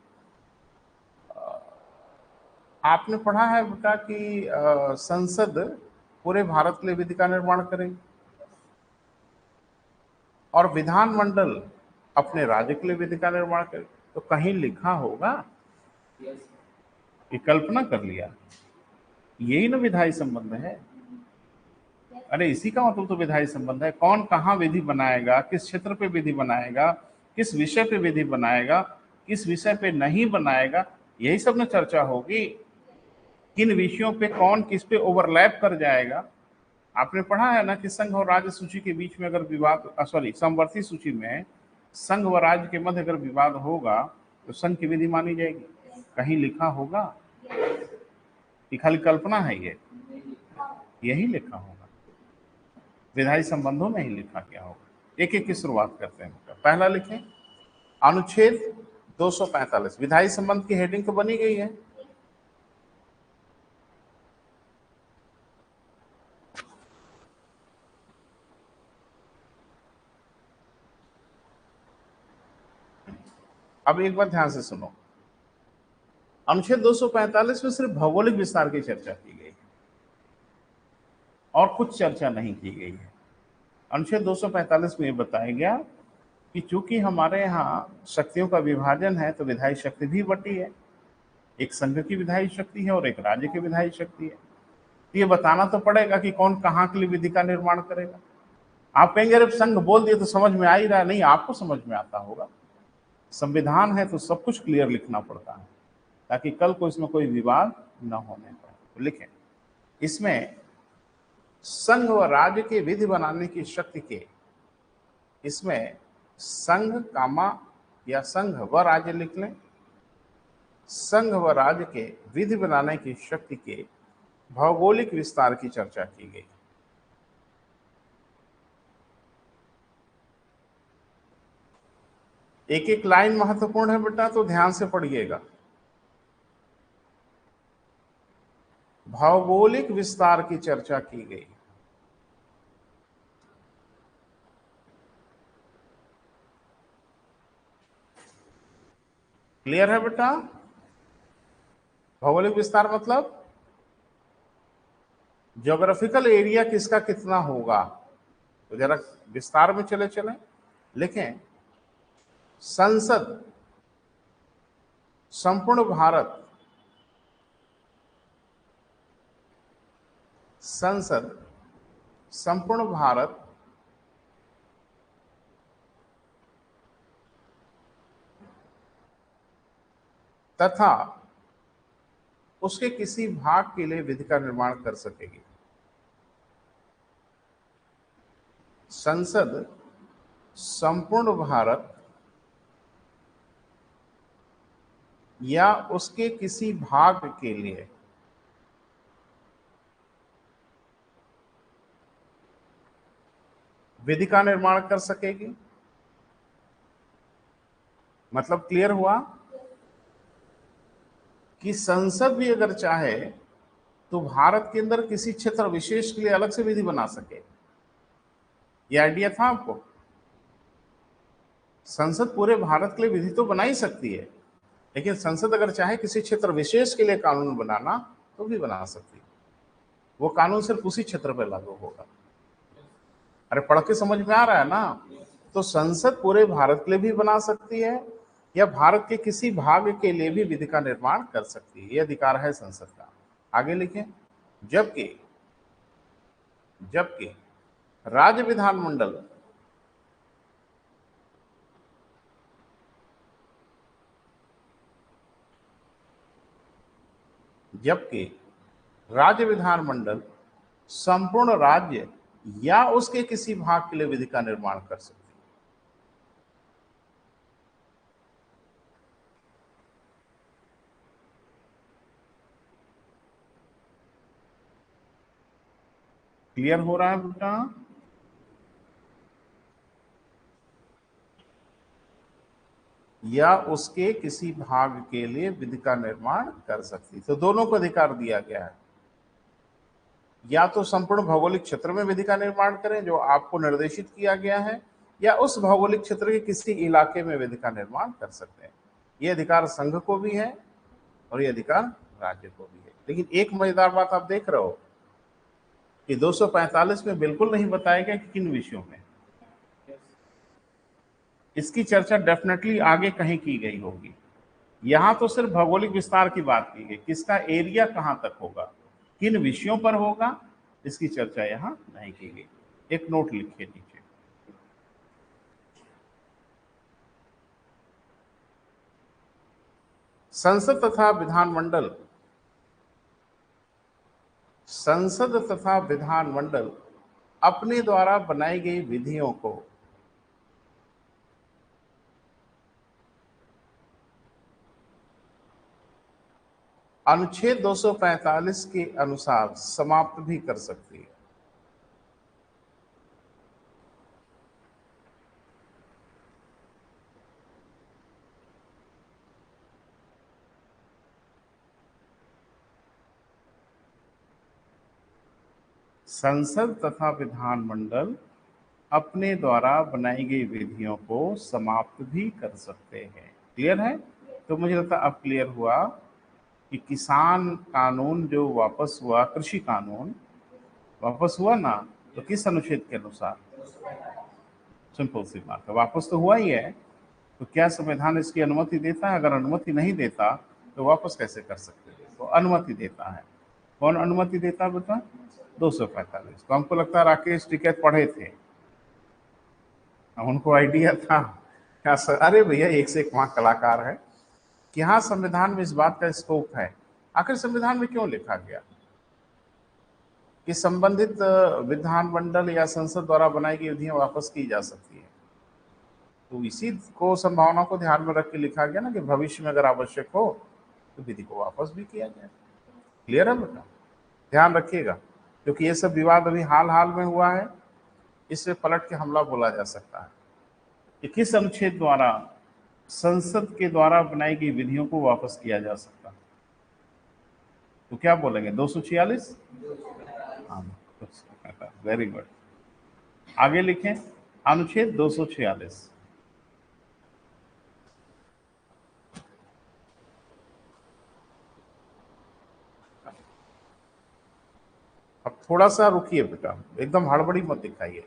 आपने पढ़ा है बेटा कि संसद पूरे भारत के लिए विधि का निर्माण करेगी और विधानमंडल अपने राज्य के लिए विधि का निर्माण करे। तो कहीं लिखा होगा कि कल्पना कर लिया, यही ना विधायी संबंध है। अरे इसी का मतलब तो विधायी संबंध है। कौन कहाँ विधि बनाएगा, किस क्षेत्र पे विधि बनाएगा, किस विषय पे विधि बनाएगा, किस विषय पे नहीं बनाएगा, यही सब ना चर्चा होगी। किन विषयों पे कौन किस पे ओवरलैप कर जाएगा। आपने पढ़ा है ना कि संघ और राज्य सूची के बीच में अगर विवाद, सॉरी समवर्ती सूची में संघ व राज्य के मध्य अगर विवाद होगा तो संघ की विधि मानी जाएगी। कहीं लिखा होगा कि खाली कल्पना है ये? यही लिखा होगा, विधायी संबंधों में ही लिखा क्या होगा। एक एक की शुरुआत करते हैं। पहला लिखें अनुच्छेद 245, विधायी संबंध की हेडिंग तो बनी गई है। अब एक बार ध्यान से सुनो, अनुच्छेद 245 में सिर्फ भौगोलिक विस्तार की चर्चा की गई और कुछ चर्चा नहीं की गई है। अनुच्छेद 245 में यह बताया गया कि चूंकि हमारे यहाँ शक्तियों का विभाजन है तो विधायी शक्ति भी बटी है, एक संघ की विधायी शक्ति है और एक राज्य की विधायी शक्ति है। तो ये बताना तो पड़ेगा कि कौन कहाँ के लिए विधि का निर्माण करेगा। आप कहेंगे अरे संघ बोल दिए तो समझ में आ ही रहा है। नहीं, आपको समझ में आता होगा, संविधान है तो सब कुछ क्लियर लिखना पड़ता है ताकि कल को इसमें कोई विवाद न होने पाए। तो लिखें इसमें संघ व राज्य के विधि बनाने की शक्ति के, इसमें संघ कामा या संघ व राज्य लिख लें, संघ व राज्य के विधि बनाने की शक्ति के भौगोलिक विस्तार की चर्चा की गई। एक एक लाइन महत्वपूर्ण है बेटा, तो ध्यान से पढ़िएगा। भौगोलिक विस्तार की चर्चा की गई। क्लियर है बेटा? भौगोलिक विस्तार मतलब ज्योग्राफिकल एरिया किसका कितना होगा। तो जरा विस्तार में चले चले लिखें संसद संपूर्ण भारत, संसद संपूर्ण भारत तथा उसके किसी भाग के लिए विधि का निर्माण कर सकेगी। संसद संपूर्ण भारत या उसके किसी भाग के लिए विधि का निर्माण कर सकेगी। मतलब क्लियर हुआ कि संसद भी अगर चाहे तो भारत के अंदर किसी क्षेत्र विशेष के लिए अलग से विधि बना सके। ये आइडिया था आपको? संसद पूरे भारत के लिए विधि तो बना ही सकती है, लेकिन संसद अगर चाहे किसी क्षेत्र विशेष के लिए कानून बनाना तो भी बना सकती है। वो कानून सिर्फ उसी क्षेत्र पर लागू होगा। अरे पढ़ के समझ में आ रहा है ना? तो संसद पूरे भारत के लिए भी बना सकती है या भारत के किसी भाग के लिए भी विधि का निर्माण कर सकती है। ये अधिकार है संसद का। आगे लिखें। जबकि जबकि राज्य विधानमंडल जबकि राज्य विधानमंडल संपूर्ण राज्य या उसके किसी भाग के लिए विधि का निर्माण कर सकती है। क्लियर हो रहा है बेटा? या उसके किसी भाग के लिए विधि का निर्माण कर सकती। तो दोनों को अधिकार दिया गया है। या तो संपूर्ण भौगोलिक क्षेत्र में विधि का निर्माण करें जो आपको निर्देशित किया गया है, या उस भौगोलिक क्षेत्र के किसी इलाके में विधि का निर्माण कर सकते हैं। ये अधिकार संघ को भी है और ये अधिकार राज्य को भी है। लेकिन एक मजेदार बात आप देख रहे हो कि 245 में बिल्कुल नहीं बताया गया कि किन विषयों में। इसकी चर्चा डेफिनेटली आगे कहीं की गई होगी। यहां तो सिर्फ भौगोलिक विस्तार की बात की गई, किसका एरिया कहां तक होगा, किन विषयों पर होगा, इसकी चर्चा यहां नहीं की गई। एक नोट लिखिए नीचे। संसद तथा विधानमंडल अपने द्वारा बनाई गई विधियों को अनुच्छेद 245 के अनुसार समाप्त भी कर सकती है। संसद तथा विधानमंडल अपने द्वारा बनाई गई विधियों को समाप्त भी कर सकते हैं। क्लियर है? तो मुझे लगता है अब क्लियर हुआ कि किसान कानून जो वापस हुआ, कृषि कानून वापस हुआ ना, तो किस अनुच्छेद के अनुसार? सिंपल सी बात है, वापस तो हुआ ही है। तो क्या संविधान इसकी अनुमति देता है? अगर अनुमति नहीं देता तो वापस कैसे कर सकते हैं? तो अनुमति देता है। कौन अनुमति देता है बेटा? 245। तो हमको लगता है राकेश टिकैत पढ़े थे, उनको आइडिया था। क्या सर? अरे भैया एक से एक वहां कलाकार है कि हाँ संविधान में इस बात का स्कोप है। आखिर संविधान में क्यों लिखा गया कि संबंधित विधानमंडल या संसद द्वारा बनाई गई विधियां वापस की जा सकती है? तो इसी को, संभावना को ध्यान में रख के लिखा गया ना कि भविष्य में अगर आवश्यक हो तो विधि को वापस भी किया जाए। क्लियर है बेटा? ध्यान रखिएगा, क्योंकि ये सब विवाद अभी हाल हाल में हुआ है, इससे पलट के हमला बोला जा सकता है कि किस अनुच्छेद द्वारा संसद के द्वारा बनाई गई विधियों को वापस किया जा सकता है। तो क्या बोलेंगे? 246। हाँ, वेरी गुड। आगे लिखें अनुच्छेद 246। अब थोड़ा सा रुकिए बेटा, एकदम हड़बड़ी मत दिखाइए।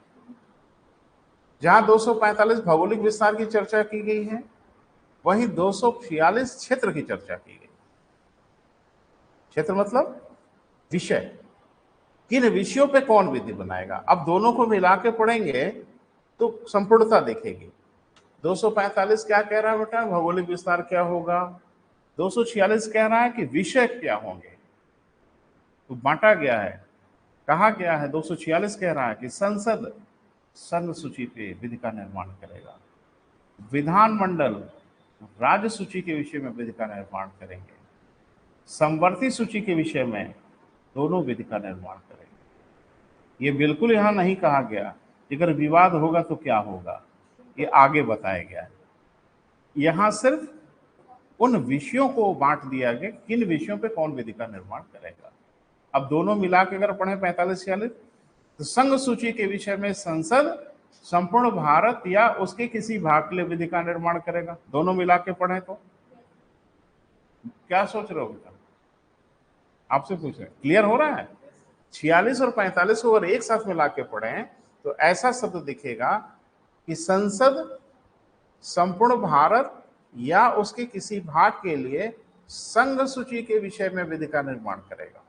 जहां 245 भौगोलिक विस्तार की चर्चा की गई है, वहीं 246 क्षेत्र की चर्चा की गई। क्षेत्र मतलब विषय, किन विषयों पे कौन विधि बनाएगा। अब दोनों को मिला के पढ़ेंगे तो संपूर्णता दिखेगी। 245 क्या कह रहा है बेटा? भौगोलिक विस्तार क्या होगा। 246 कह रहा है कि विषय क्या होंगे। तो बांटा गया है, कहा गया है। 246 कह रहा है कि संसद संघ सूची पे विधि का निर्माण करेगा, विधानमंडल राज्य सूची के विषय में विधि का निर्माण करेंगे, समवर्ती सूची के विषय में दोनों विधि का निर्माण करेंगे। ये बिल्कुल यहां नहीं कहा गया अगर विवाद होगा तो क्या होगा, ये आगे बताया गया है। यहां सिर्फ उन विषयों को बांट दिया गया, किन विषयों पे कौन विधि का निर्माण करेगा। अब दोनों मिला के अगर पढ़े 45-46, तो संघ सूची के विषय में संसद संपूर्ण भारत या उसके किसी भाग के लिए विधि का निर्माण करेगा। दोनों मिला के पढ़े तो क्या सोच रहे हो बेटा, आपसे पूछ रहे, क्लियर हो रहा है? 46 और 45 को अगर एक साथ मिला के पढ़े तो ऐसा शब्द दिखेगा कि संसद संपूर्ण भारत या उसके किसी भाग के लिए संघ सूची के विषय में विधि का निर्माण करेगा।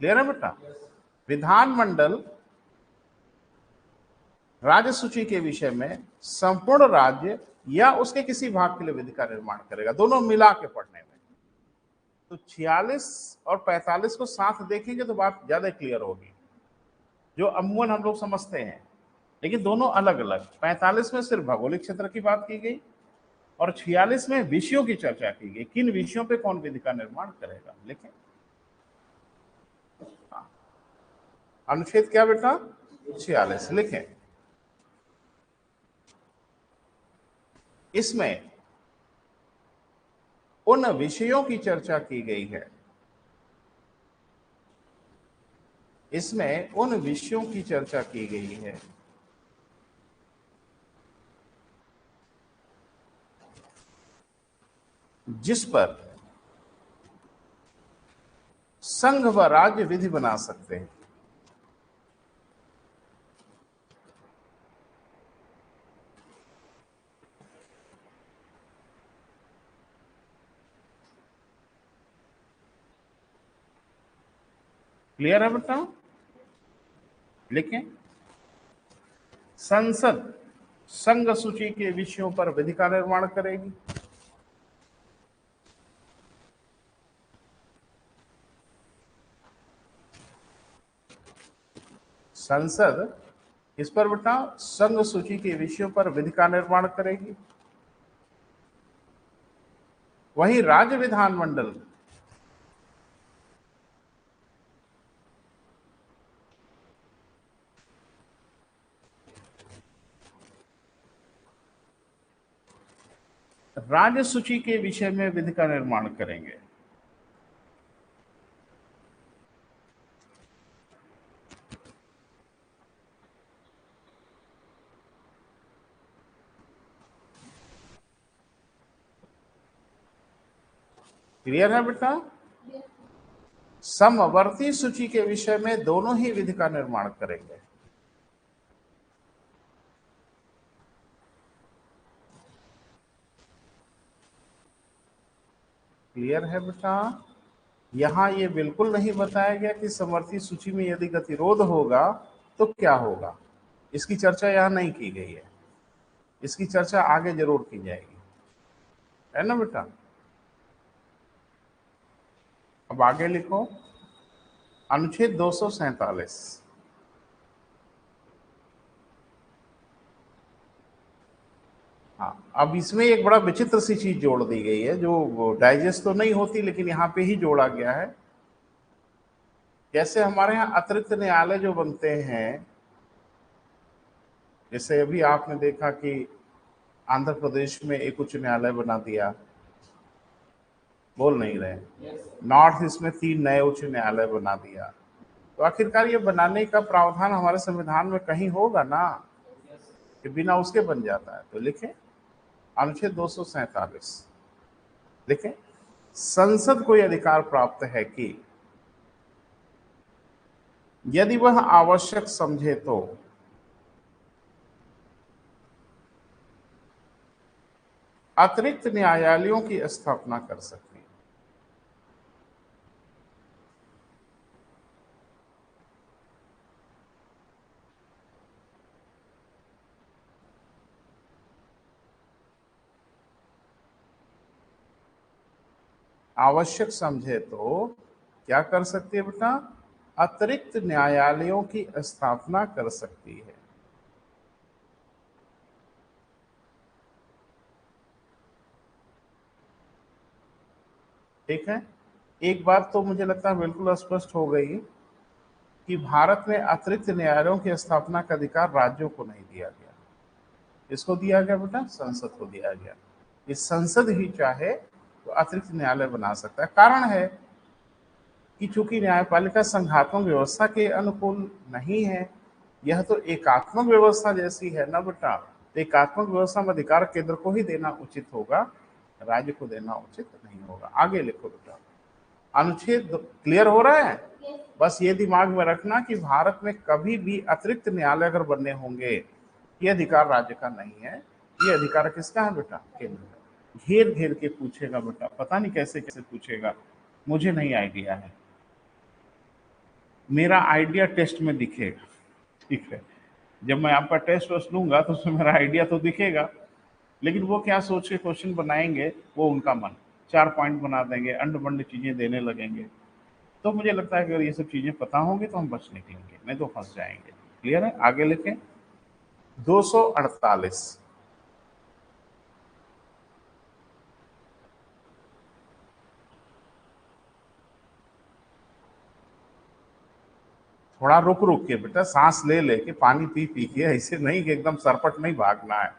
क्लियर है बेटा? विधानमंडल राज्य सूची के विषय में संपूर्ण राज्य या उसके किसी भाग के लिए विधि का निर्माण करेगा। दोनों मिला के पढ़ने में तो 46 और 45 को साथ देखेंगे तो बात ज्यादा क्लियर होगी, जो अमूमन हम लोग समझते हैं। लेकिन दोनों अलग अलग, 45 में सिर्फ भौगोलिक क्षेत्र की बात की गई और 46 में विषयों की चर्चा की गई, किन विषयों पे कौन विधि का निर्माण करेगा। लिखें अनुच्छेद क्या बेटा, 46 लिखें। इसमें उन विषयों की चर्चा की गई है, इसमें उन विषयों की चर्चा की गई है जिस पर संघ व राज्य विधि बना सकते हैं। क्लियर है बेटा? लिखें संसद संघ सूची के विषयों पर विधि का निर्माण करेगी। संसद इस पर बेटा संघ सूची के विषयों पर विधि का निर्माण करेगी। वहीं राज्य विधानमंडल राज्य सूची के विषय में विधि का निर्माण करेंगे। क्लियर है बेटा? समवर्ती सूची के विषय में दोनों ही विधि का निर्माण करेंगे। क्लियर है बेटा? यहां ये बिल्कुल नहीं बताया गया कि समवर्ती सूची में यदि गतिरोध होगा तो क्या होगा, इसकी चर्चा यहां नहीं की गई है, इसकी चर्चा आगे जरूर की जाएगी, है ना बेटा? अब आगे लिखो अनुच्छेद 247। हाँ, अब इसमें एक बड़ा विचित्र सी चीज जोड़ दी गई है जो डाइजेस्ट तो नहीं होती लेकिन यहाँ पे ही जोड़ा गया है। जैसे हमारे यहाँ अतिरिक्त न्यायालय जो बनते हैं, जैसे अभी आपने देखा कि आंध्र प्रदेश में एक उच्च न्यायालय बना दिया, बोल नहीं रहे, नॉर्थ ईस्ट में 3 नए उच्च न्यायालय बना दिया, तो आखिरकार ये बनाने का प्रावधान हमारे संविधान में कहीं होगा ना, कि बिना उसके बन जाता है। तो लिखें अनुच्छेद 247 लिखें संसद को यह अधिकार प्राप्त है कि यदि वह आवश्यक समझे तो अतिरिक्त न्यायालयों की स्थापना कर सकती है। आवश्यक समझे तो क्या कर सकती है बेटा, अतिरिक्त न्यायालयों की स्थापना कर सकती है। ठीक है, एक बात तो मुझे लगता है बिल्कुल स्पष्ट हो गई कि भारत में अतिरिक्त न्यायालयों की स्थापना का अधिकार राज्यों को नहीं दिया गया। इसको दिया गया बेटा, संसद को दिया गया। इस संसद ही चाहे तो अतिरिक्त न्यायालय बना सकता है। कारण है कि चूंकि न्यायपालिका संघात्मक व्यवस्था के अनुकूल नहीं है, यह तो एकात्मक व्यवस्था जैसी है ना बेटा। तो एकात्मक व्यवस्था में अधिकार केंद्र को ही देना उचित होगा, राज्य को देना उचित नहीं होगा। आगे लिखो बेटा, अनुच्छेद क्लियर हो रहा है। बस ये दिमाग में रखना कि भारत में कभी भी अतिरिक्त न्यायालय अगर बनने होंगे, ये अधिकार राज्य का नहीं है, ये अधिकार किसका है बेटा, केंद्र का। घेर घेर के पूछेगा बेटा, पता नहीं कैसे कैसे पूछेगा, मुझे नहीं आइडिया है। मेरा आइडिया टेस्ट में दिखेगा, ठीक है। जब मैं आपका टेस्ट वस्ट लूंगा तो उसमें मेरा आइडिया तो दिखेगा, लेकिन वो क्या सोच के क्वेश्चन बनाएंगे वो उनका मन, 4 पॉइंट बना देंगे, अंड बंड चीजें देने लगेंगे। तो मुझे लगता है कि अगर ये सब चीजें पता होंगी तो हम बच निकलेंगे, नहीं तो फंस जाएंगे। क्लियर है, आगे लिखें। 248, थोड़ा रुक रुक के बेटा, सांस ले लेके, पानी पी पी के, ऐसे नहीं कि एकदम सरपट नहीं भागना है।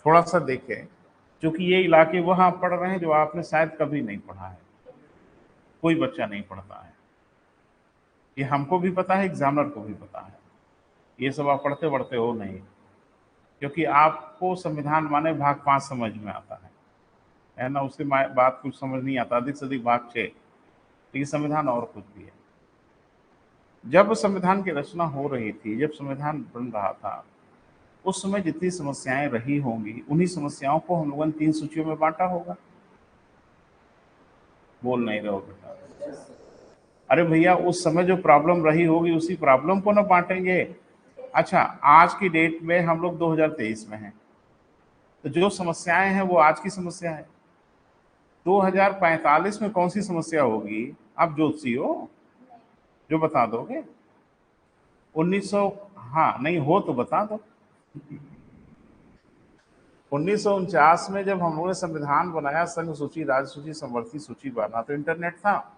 थोड़ा सा देखें, क्योंकि ये इलाके वहां पढ़ रहे हैं जो आपने शायद कभी नहीं पढ़ा है, कोई बच्चा नहीं पढ़ता है। ये हमको भी पता है, एग्जामिनर को भी पता है। ये सब आप पढ़ते पढ़ते हो नहीं, क्योंकि आपको संविधान माने भाग 5 समझ में आता है ना, उसके बाद कुछ समझ नहीं आता, अधिक से अधिक भाग 6। लेकिन संविधान और कुछ भी है। जब संविधान की रचना हो रही थी, जब संविधान बन रहा था, उस समय जितनी समस्याएं रही होंगी, उन्हीं समस्याओं को हम लोगों ने 3 सूचियों में बांटा होगा। बोल नहीं रहे हो बेटा? अरे भैया, उस समय जो प्रॉब्लम रही होगी उसी प्रॉब्लम को ना बांटेंगे। अच्छा, आज की डेट में हम लोग 2023 में हैं, तो जो समस्याएं हैं वो आज की समस्या है। 2045 में कौन सी समस्या होगी? आप ज्योतिषी हो, जो बता दोगे। 1900, हाँ नहीं हो तो बता दो। 1949 में जब हम लोगों ने संविधान बनाया, संघ सूची, राज्य सूची, समवर्ती सूची बना, तो इंटरनेट था,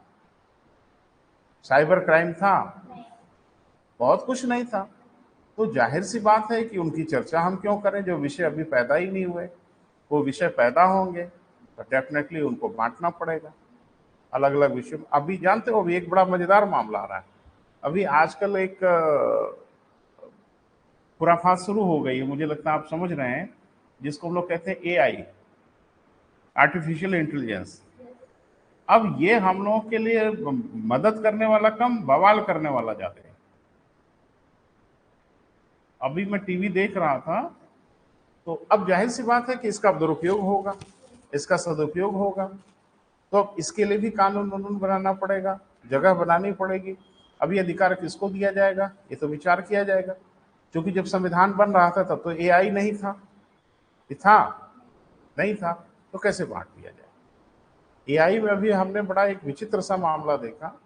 साइबर क्राइम था, बहुत कुछ नहीं था। तो जाहिर सी बात है कि उनकी चर्चा हम क्यों करें, जो विषय अभी पैदा ही नहीं हुए। वो विषय पैदा होंगे तो डेफिनेटली उनको बांटना पड़ेगा अलग अलग विषय। अभी जानते हो, अभी एक बड़ा मजेदार मामला आ रहा है। अभी आजकल एक खुराफात शुरू हो गई है, मुझे लगता है आप समझ रहे हैं, जिसको हम लोग कहते हैं एआई, आर्टिफिशियल इंटेलिजेंस। अब ये हम लोगों के लिए मदद करने वाला कम, बवाल करने वाला ज्यादा है। अभी मैं टीवी देख रहा था, तो अब जाहिर सी बात है कि इसका दुरुपयोग होगा, इसका सदुपयोग होगा, तो अब इसके लिए भी कानून वानून बनाना पड़ेगा, जगह बनानी पड़ेगी। अभी अधिकार किसको दिया जाएगा, ये तो विचार किया जाएगा। क्योंकि जब संविधान बन रहा था तब तो एआई नहीं था, ये था नहीं था, तो कैसे बांट दिया जाए। एआई में अभी हमने बड़ा एक विचित्र सा मामला देखा।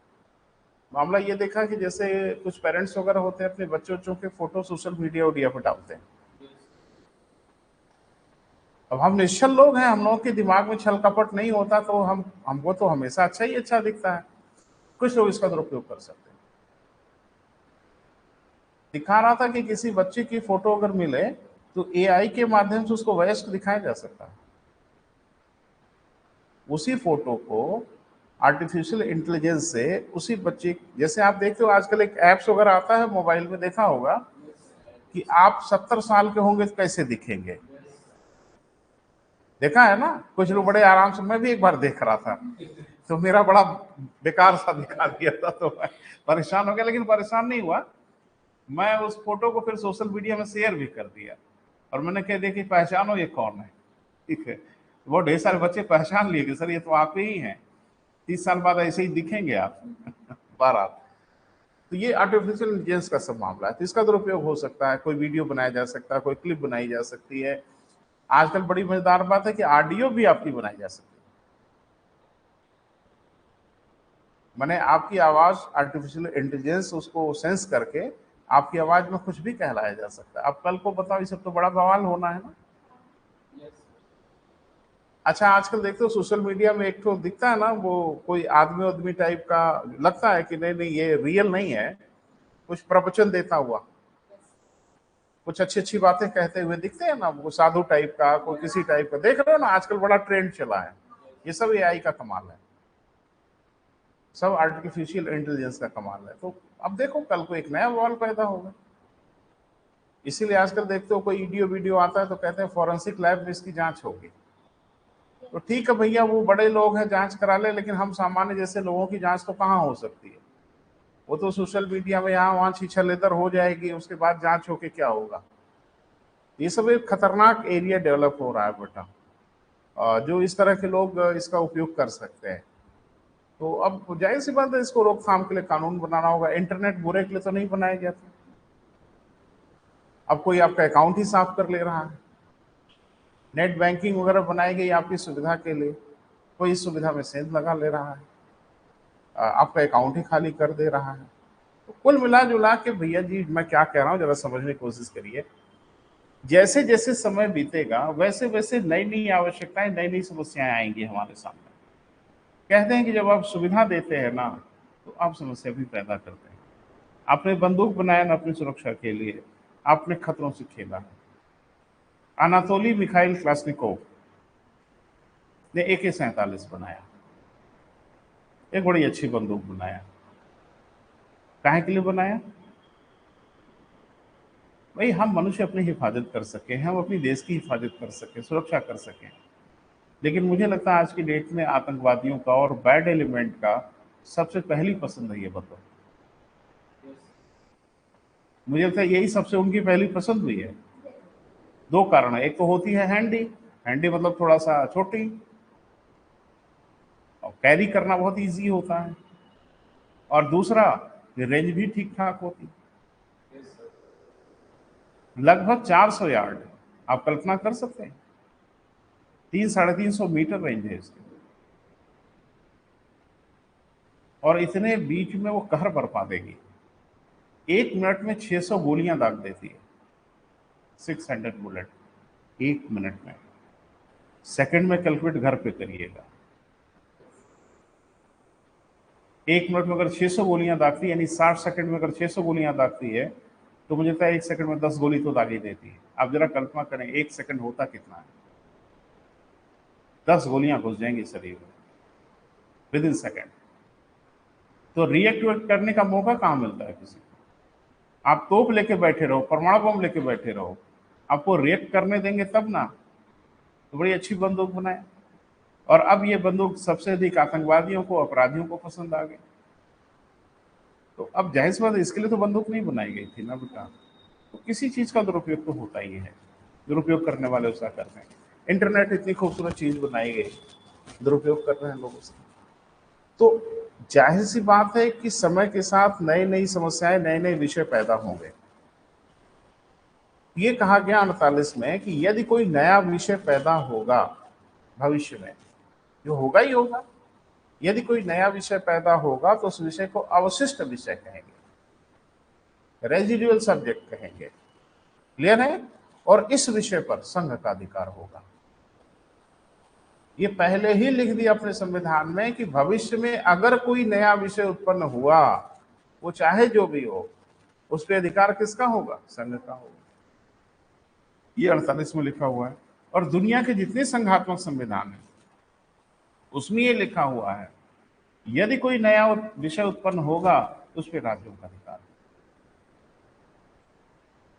मामला ये देखा कि जैसे कुछ पेरेंट्स वगैरह होते हैं, अपने बच्चों के फोटो सोशल मीडिया उडिया पर डालते हैं। अब हम निश्चल लोग हैं, हम लोगों के दिमाग में छल कपट नहीं होता, तो हमको तो हमेशा अच्छा ही अच्छा दिखता है। कुछ लोग इसका दुरुपयोग कर सकते हैं। दिखा रहा था कि किसी बच्चे की फोटो अगर मिले तो एआई के माध्यम से उसको वयस्क दिखाया जा सकता है। उसी फोटो को आर्टिफिशियल इंटेलिजेंस से उसी बच्चे, जैसे आप देखते हो आजकल एक एप्स वगैरह आता है मोबाइल में, देखा होगा कि आप 70 साल के होंगे तो कैसे दिखेंगे, देखा है ना। कुछ लोग बड़े आराम से, मैं भी एक बार देख रहा था तो मेरा बड़ा बेकार सा दिखा दिया था, तो मैं परेशान हो गया। लेकिन परेशान नहीं हुआ, मैं उस फोटो को फिर सोशल मीडिया में शेयर भी कर दिया, और मैंने कह दिया कि पहचानो ये कौन है, ठीक है। वो ढेर सारे बच्चे पहचान लिए कि सर ये तो आप ही हैं, 30 साल बाद ऐसे ही दिखेंगे आप। बारह। तो ये आर्टिफिशियल इंटेलिजेंस का सब मामला है, तो इसका दुरुपयोग हो सकता है। कोई वीडियो बनाया जा सकता है, कोई क्लिप बनाई जा सकती है। आजकल बड़ी मजेदार बात है कि ऑडियो भी आपकी बनाई जा सकती है। मैंने आपकी आवाज आर्टिफिशियल इंटेलिजेंस उसको सेंस करके आपकी आवाज में कुछ भी कहलाया जा सकता है। अब कल को बताओ, ये सब तो बड़ा बवाल होना है ना। अच्छा, आजकल देखते हो सोशल मीडिया में एक तो दिखता है ना, वो कोई आदमी आदमी टाइप का लगता है कि नहीं नहीं ये रियल नहीं है, कुछ प्रवचन देता हुआ, कुछ अच्छी अच्छी बातें कहते हुए दिखते हैं ना, वो साधु टाइप का, कोई किसी टाइप का। देख रहे हो ना, आजकल बड़ा ट्रेंड चला है। ये सब एआई का कमाल है, सब आर्टिफिशियल इंटेलिजेंस का कमाल है। तो अब देखो, कल को एक नया बवाल पैदा होगा। इसीलिए आजकल देखते हो कोई वीडियो आता है तो कहते हैं फॉरेंसिक लैब में इसकी जांच होगी। तो ठीक है भैया, वो बड़े लोग हैं, जांच करा ले, लेकिन हम सामान्य जैसे लोगों की जांच तो कहाँ हो सकती है? वो तो सोशल मीडिया में यहाँ वहाँ छीछलेतर हो जाएगी, उसके बाद जांच होके क्या होगा? ये सब एक खतरनाक एरिया डेवलप हो रहा है बेटा, जो इस तरह के लोग इसका उपयोग कर सकते हैं। तो अब जाहिर सी बात है, इसको रोकथाम के लिए कानून बनाना होगा। इंटरनेट बुरे के लिए तो नहीं बनाया गया था। अब कोई आपका अकाउंट ही साफ कर ले रहा है, नेट बैंकिंग वगैरह बनाई गई आपकी सुविधा के लिए, कोई इस सुविधा में सेंध लगा ले रहा है, आपका अकाउंट ही खाली कर दे रहा है। तो कुल मिला जुला के भैया जी, मैं क्या कह रहा हूँ जरा समझने की कोशिश करिए। जैसे जैसे समय बीतेगा वैसे वैसे नई नई आवश्यकताएं, नई नई समस्याएं आएंगी हमारे सामने। कहते हैं कि जब आप सुविधा देते हैं ना, तो आप समस्या भी पैदा करते हैं। आपने बंदूक बनाया ना अपनी सुरक्षा के लिए, आपने खतरों से खेला है। अनातोली मिखाइल क्लासनिकोव ने AK-47 बनाया, एक बड़ी अच्छी बंदूक बनाया। काहे के लिए बनाया? भाई, हम मनुष्य अपनी हिफाजत कर सके, हम अपनी देश की हिफाजत कर सके, सुरक्षा कर सकें। लेकिन मुझे लगता है आज की डेट में आतंकवादियों का और बैड एलिमेंट का सबसे पहली पसंद है ये बंदूक। मुझे लगता है यही सबसे उनकी पहली पसंद हुई है। दो कारण है, एक तो होती है हैंडी, हैंडी मतलब थोड़ा सा छोटी, और कैरी करना बहुत इजी होता है, और दूसरा रेंज भी ठीक ठाक होती, लगभग 400 यार्ड। आप कल्पना कर सकते हैं, 300-350 मीटर रेंज है इसकी, और इतने बीच में वो कहर बरपा देगी। 1 मिनट में 600 गोलियां दाग देती है, 600 बुलेट 1 मिनट में। सेकंड में कैलकुलेट घर पे करिएगा, 1 मिनट में अगर 600 गोलियां दागती, यानी 60 सेकंड में अगर 600 गोलियां दागती है, तो मुझे लगता है 1 सेकंड में 10 गोली तो दाग ही देती है। आप जरा कल्पना करें 1 सेकंड होता कितना है, 10 गोलियां घुस जाएंगी शरीर में विद इन सेकेंड। तो रिएक्ट करने का मौका कहां मिलता है किसी को? आप तोप लेके बैठे रहो, परमाणु बम लेके बैठे रहो, आपको रिएक्ट करने देंगे तब ना। तो बड़ी अच्छी बंदूक बनाए, और अब ये बंदूक सबसे अधिक आतंकवादियों को, अपराधियों को पसंद आ गई। तो अब जाहिर सी बात है, इसके लिए तो बंदूक नहीं बनाई गई थी ना बेटा। तो किसी चीज का दुरुपयोग तो होता ही है, दुरुपयोग करने वाले उसका करते हैं। इंटरनेट इतनी खूबसूरत चीज बनाई गई, दुरुपयोग कर रहे हैं लोग उसका। तो जाहिर सी बात है कि समय के साथ नई नई समस्याएं, नए नए विषय पैदा होंगे। ये कहा गया 48 में कि यदि कोई नया विषय पैदा होगा भविष्य में, जो होगा ही होगा, यदि कोई नया विषय पैदा होगा तो उस विषय को अवशिष्ट विषय कहेंगे, रेजिडुअल सब्जेक्ट कहेंगे। क्लियर है? और इस विषय पर संघ का अधिकार होगा। ये पहले ही लिख दिया अपने संविधान में कि भविष्य में अगर कोई नया विषय उत्पन्न हुआ, वो चाहे जो भी हो, उस पर अधिकार किसका होगा? संघ का होगा। ये 48 में लिखा हुआ है। और दुनिया के जितने संघात्मक संविधान है उसमें ये लिखा हुआ है, यदि कोई नया विषय उत्पन्न होगा उस पर राज्यों का अधिकार है।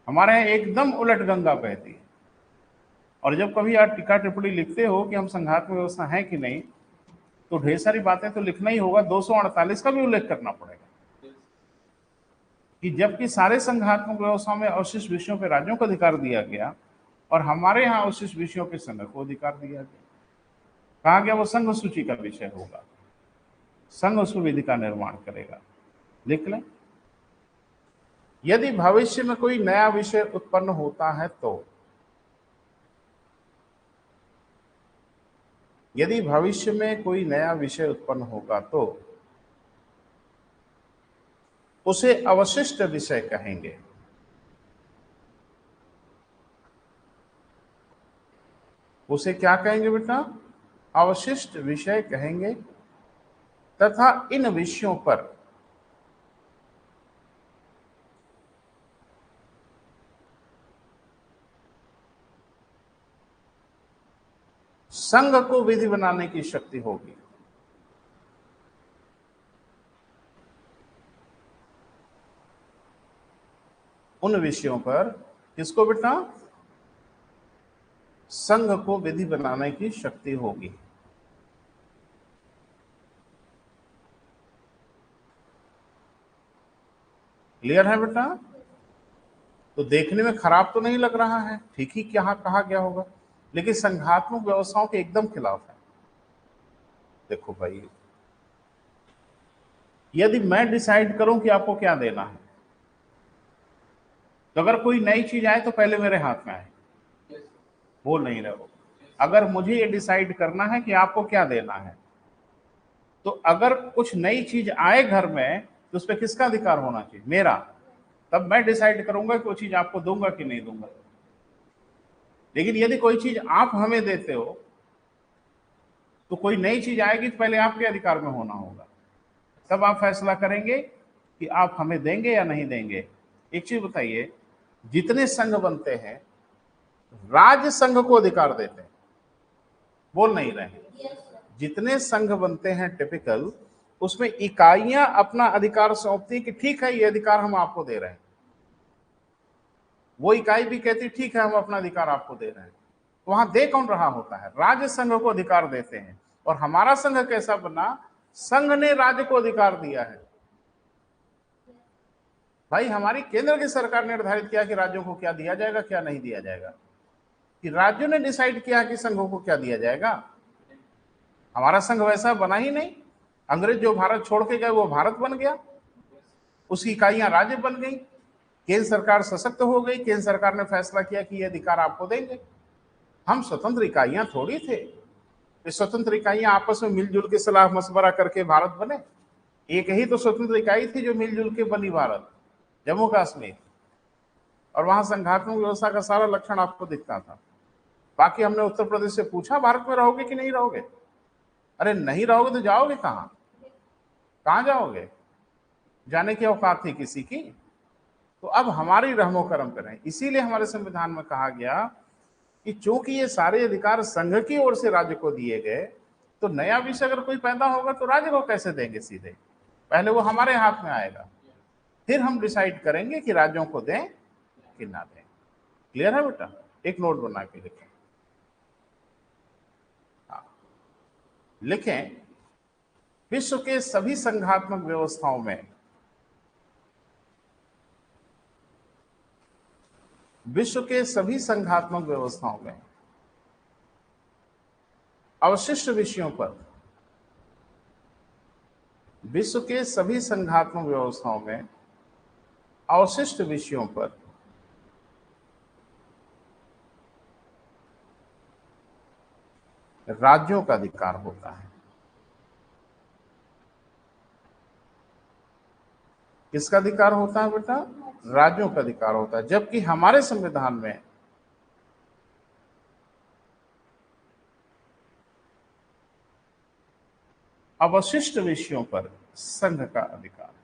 हमारे यहाँ एकदम उलट गंगा बहती है। और जब कभी आप टीका टिप्पणी लिखते हो कि हम संघात्मक व्यवस्था है कि नहीं, तो ढेर सारी बातें तो लिखना ही होगा, 248 का भी उल्लेख करना पड़ेगा कि जबकि सारे संघात्मक व्यवस्थाओं में अवशिष्ट विषयों पर राज्यों को अधिकार दिया गया, और हमारे यहाँ अवशिष्ट विषयों पर संघ को अधिकार दिया गया। कहा गया वो संघ सूची का विषय होगा, संघ उसमें विधि का निर्माण करेगा। लिख लें, यदि भविष्य में कोई नया विषय उत्पन्न होता है तो, यदि भविष्य में कोई नया विषय उत्पन्न होगा तो उसे अवशिष्ट विषय कहेंगे। उसे क्या कहेंगे बेटा? अवशिष्ट विषय कहेंगे। तथा इन विषयों पर संघ को विधि बनाने की शक्ति होगी। उन विषयों पर किसको बेटा? संघ को विधि बनाने की शक्ति होगी। क्लियर है बेटा? तो देखने में खराब तो नहीं लग रहा है, ठीक ही क्या कहा गया होगा, लेकिन संघात्मक व्यवस्थाओं के एकदम खिलाफ है। देखो भाई, यदि मैं डिसाइड करूं कि आपको क्या देना है, तो अगर कोई नई चीज आए तो पहले मेरे हाथ में आए, बोल नहीं रहे हो। अगर मुझे ये डिसाइड करना है कि आपको क्या देना है, तो अगर कुछ नई चीज आए घर में तो उस पर किसका अधिकार होना चाहिए? मेरा। तब मैं डिसाइड करूंगा कि वो चीज आपको दूंगा कि नहीं दूंगा। लेकिन यदि कोई चीज आप हमें देते हो, तो कोई नई चीज आएगी तो पहले आपके अधिकार में होना होगा, तब आप फैसला करेंगे कि आप हमें देंगे या नहीं देंगे। एक चीज बताइए, जितने संघ बनते हैं राज्य संघ को अधिकार देते हैं, बोल नहीं रहे हैं। जितने संघ बनते हैं टिपिकल, उसमें इकाइयां अपना अधिकार सौंपती कि ठीक है ये अधिकार हम आपको दे रहे हैं, वो इकाई भी कहती ठीक है हम अपना अधिकार आपको दे रहे हैं। वहां दे कौन रहा होता है? राज्य संघ को अधिकार देते हैं। और हमारा संघ कैसा बना? संघ ने राज्य को अधिकार दिया है। भाई हमारी केंद्र की सरकार ने निर्धारित किया कि राज्यों को क्या दिया जाएगा क्या नहीं दिया जाएगा, कि राज्यों ने डिसाइड किया कि संघों को क्या दिया जाएगा। हमारा संघ वैसा बना ही नहीं। अंग्रेज जो भारत छोड़ के गए वो भारत बन गया, उसकी इकाइयां राज्य बन गई, केंद्र सरकार सशक्त हो गई, केंद्र सरकार ने फैसला किया कि ये अधिकार आपको देंगे। हम स्वतंत्र इकाइयां थोड़ी थे। ये स्वतंत्र इकाइयां आपस में मिलजुल के सलाह मशवरा करके भारत बने। एक ही तो स्वतंत्र इकाई थी जो मिलजुल के बनी भारत, जम्मू कश्मीर। और वहां संघात्मक व्यवस्था का सारा लक्षण आपको दिखता था। बाकी हमने उत्तर प्रदेश से पूछा भारत में रहोगे कि नहीं रहोगे? अरे नहीं रहोगे तो जाओगे कहाँ? कहाँ जाओगे? जाने की औकात थी किसी की? तो अब हमारी रहमो करम करें। इसीलिए हमारे संविधान में कहा गया कि चूंकि ये सारे अधिकार संघ की ओर से राज्य को दिए गए, तो नया विषय अगर कोई पैदा होगा तो राज्य को कैसे देंगे सीधे? पहले वो हमारे हाथ में आएगा, फिर हम डिसाइड करेंगे कि राज्यों को दें कि ना दें। क्लियर है बेटा? एक नोट बना के लिखें। हाँ, लिखें, विश्व के सभी संघात्मक व्यवस्थाओं में अवशिष्ट विषयों पर विश्व के सभी संघात्मक व्यवस्थाओं में अवशिष्ट विषयों पर राज्यों का अधिकार होता है। किसका अधिकार होता है बेटा? राज्यों का अधिकार होता है। जबकि हमारे संविधान में अवशिष्ट विषयों पर संघ का अधिकार।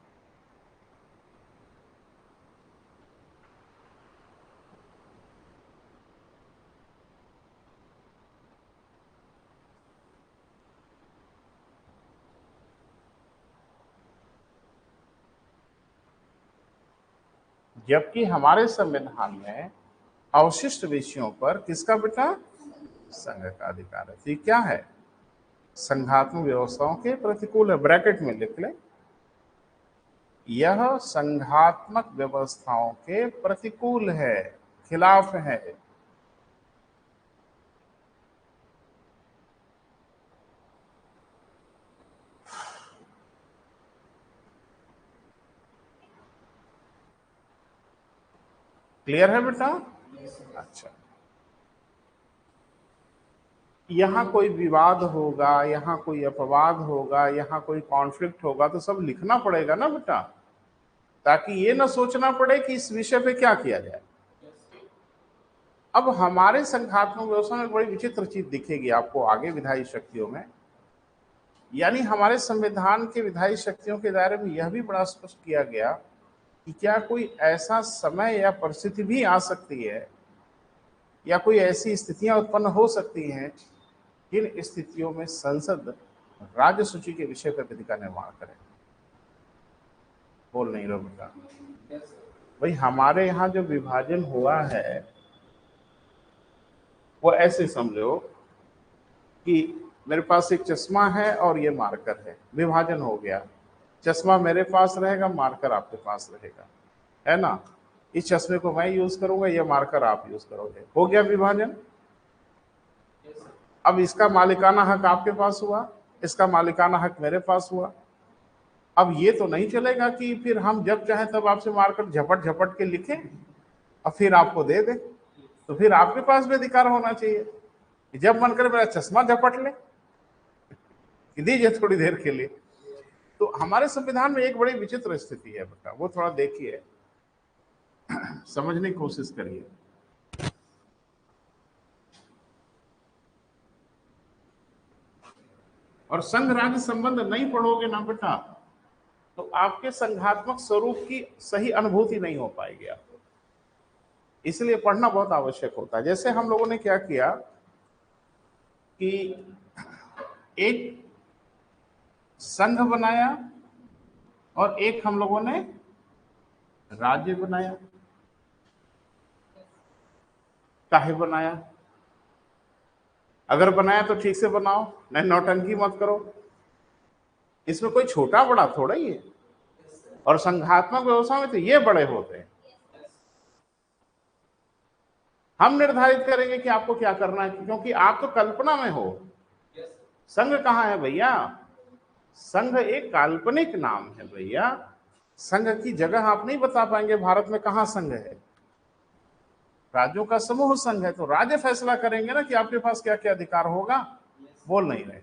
जबकि हमारे संविधान में अवशिष्ट विषयों पर किसका बेटा? संघ का अधिकार है। तो क्या है? संघात्मक व्यवस्थाओं के प्रतिकूल है। ब्रैकेट में लिख ले, यह संघात्मक व्यवस्थाओं के प्रतिकूल है, खिलाफ है। क्लियर है बेटा? अच्छा, यहाँ कोई विवाद होगा, यहाँ कोई अपवाद होगा, यहाँ कोई कॉन्फ्लिक्ट होगा तो सब लिखना पड़ेगा ना बेटा, ताकि ये ना सोचना पड़े कि इस विषय पे क्या किया जाए। अब हमारे संघात्मक व्यवस्था में बड़ी विचित्र चीज दिखेगी आपको आगे विधायी शक्तियों में। यानी हमारे संविधान के विधायी शक्तियों के दायरे में यह भी बड़ा स्पष्ट किया गया कि क्या कोई ऐसा समय या परिस्थिति भी आ सकती है, या कोई ऐसी स्थितियां उत्पन्न हो सकती हैं किन स्थितियों में संसद राज्य सूची के विषय पर विधि का निर्माण करे? बोल नहीं रहे बेटा भाई। हमारे यहाँ जो विभाजन हुआ है वो ऐसे समझो कि मेरे पास एक चश्मा है और ये मार्कर है, विभाजन हो गया। चश्मा मेरे पास रहेगा, मार्कर आपके पास रहेगा, है ना। इस चश्मे को मैं यूज करूंगा, ये मार्कर आप यूज करोगे, हो गया विभाजन। अब इसका मालिकाना हक आपके पास हुआ, इसका मालिकाना हक मेरे पास हुआ। अब ये तो नहीं चलेगा कि फिर हम जब चाहे तब आपसे मार्कर झपट झपट के लिखें और फिर आपको दे दे। तो फिर आपके पास भी अधिकार होना चाहिए, जब मन करे मेरा चश्मा झपट ले, दीजिए थोड़ी देर के लिए। तो हमारे संविधान में एक बड़ी विचित्र स्थिति है बेटा, वो थोड़ा देखिए, समझने की कोशिश करिए। और संघ राज्य संबंध नहीं पढ़ोगे ना बेटा तो आपके संघात्मक स्वरूप की सही अनुभूति नहीं हो पाएगी आपको। इसलिए पढ़ना बहुत आवश्यक होता है। जैसे हम लोगों ने क्या किया कि एक संघ बनाया और एक हम लोगों ने राज्य बनाया। काहे बनाया? अगर बनाया तो ठीक से बनाओ, नहीं नौटंकी मत करो। इसमें कोई छोटा बड़ा थोड़ा ही है, और संघात्मक व्यवस्था में तो ये बड़े होते हैं। हम निर्धारित करेंगे कि आपको क्या करना है, क्योंकि आप तो कल्पना में हो। संघ कहाँ है भैया? संघ एक काल्पनिक नाम है भैया। संघ की जगह आप नहीं बता पाएंगे भारत में कहाँ संघ है। राज्यों का समूह संघ है, तो राज्य फैसला करेंगे ना कि आपके पास क्या क्या अधिकार होगा। बोल नहीं रहे।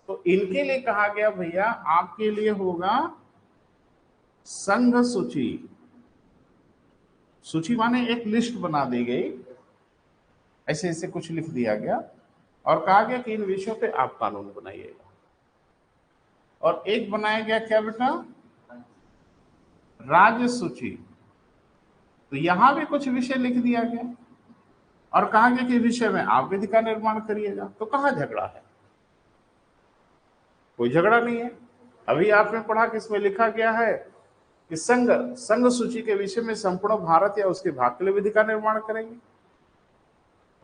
तो इनके लिए कहा गया भैया आपके लिए होगा संघ सूची। सूची माने एक लिस्ट बना दी गई, ऐसे ऐसे कुछ लिख दिया गया और कहा गया कि इन विषयों पे आप कानून बनाइएगा। और एक बनाया गया क्या बेटा? राज्य सूची। तो यहां भी कुछ विषय लिख दिया गया और कहा गया कि विषय में आप विधि का निर्माण करिएगा। तो कहां झगड़ा है? कोई झगड़ा नहीं है। अभी आपने पढ़ा कि इसमें लिखा गया है कि संघ सूची के विषय में संपूर्ण भारत या उसके भाग के लिए विधि का निर्माण करेंगे।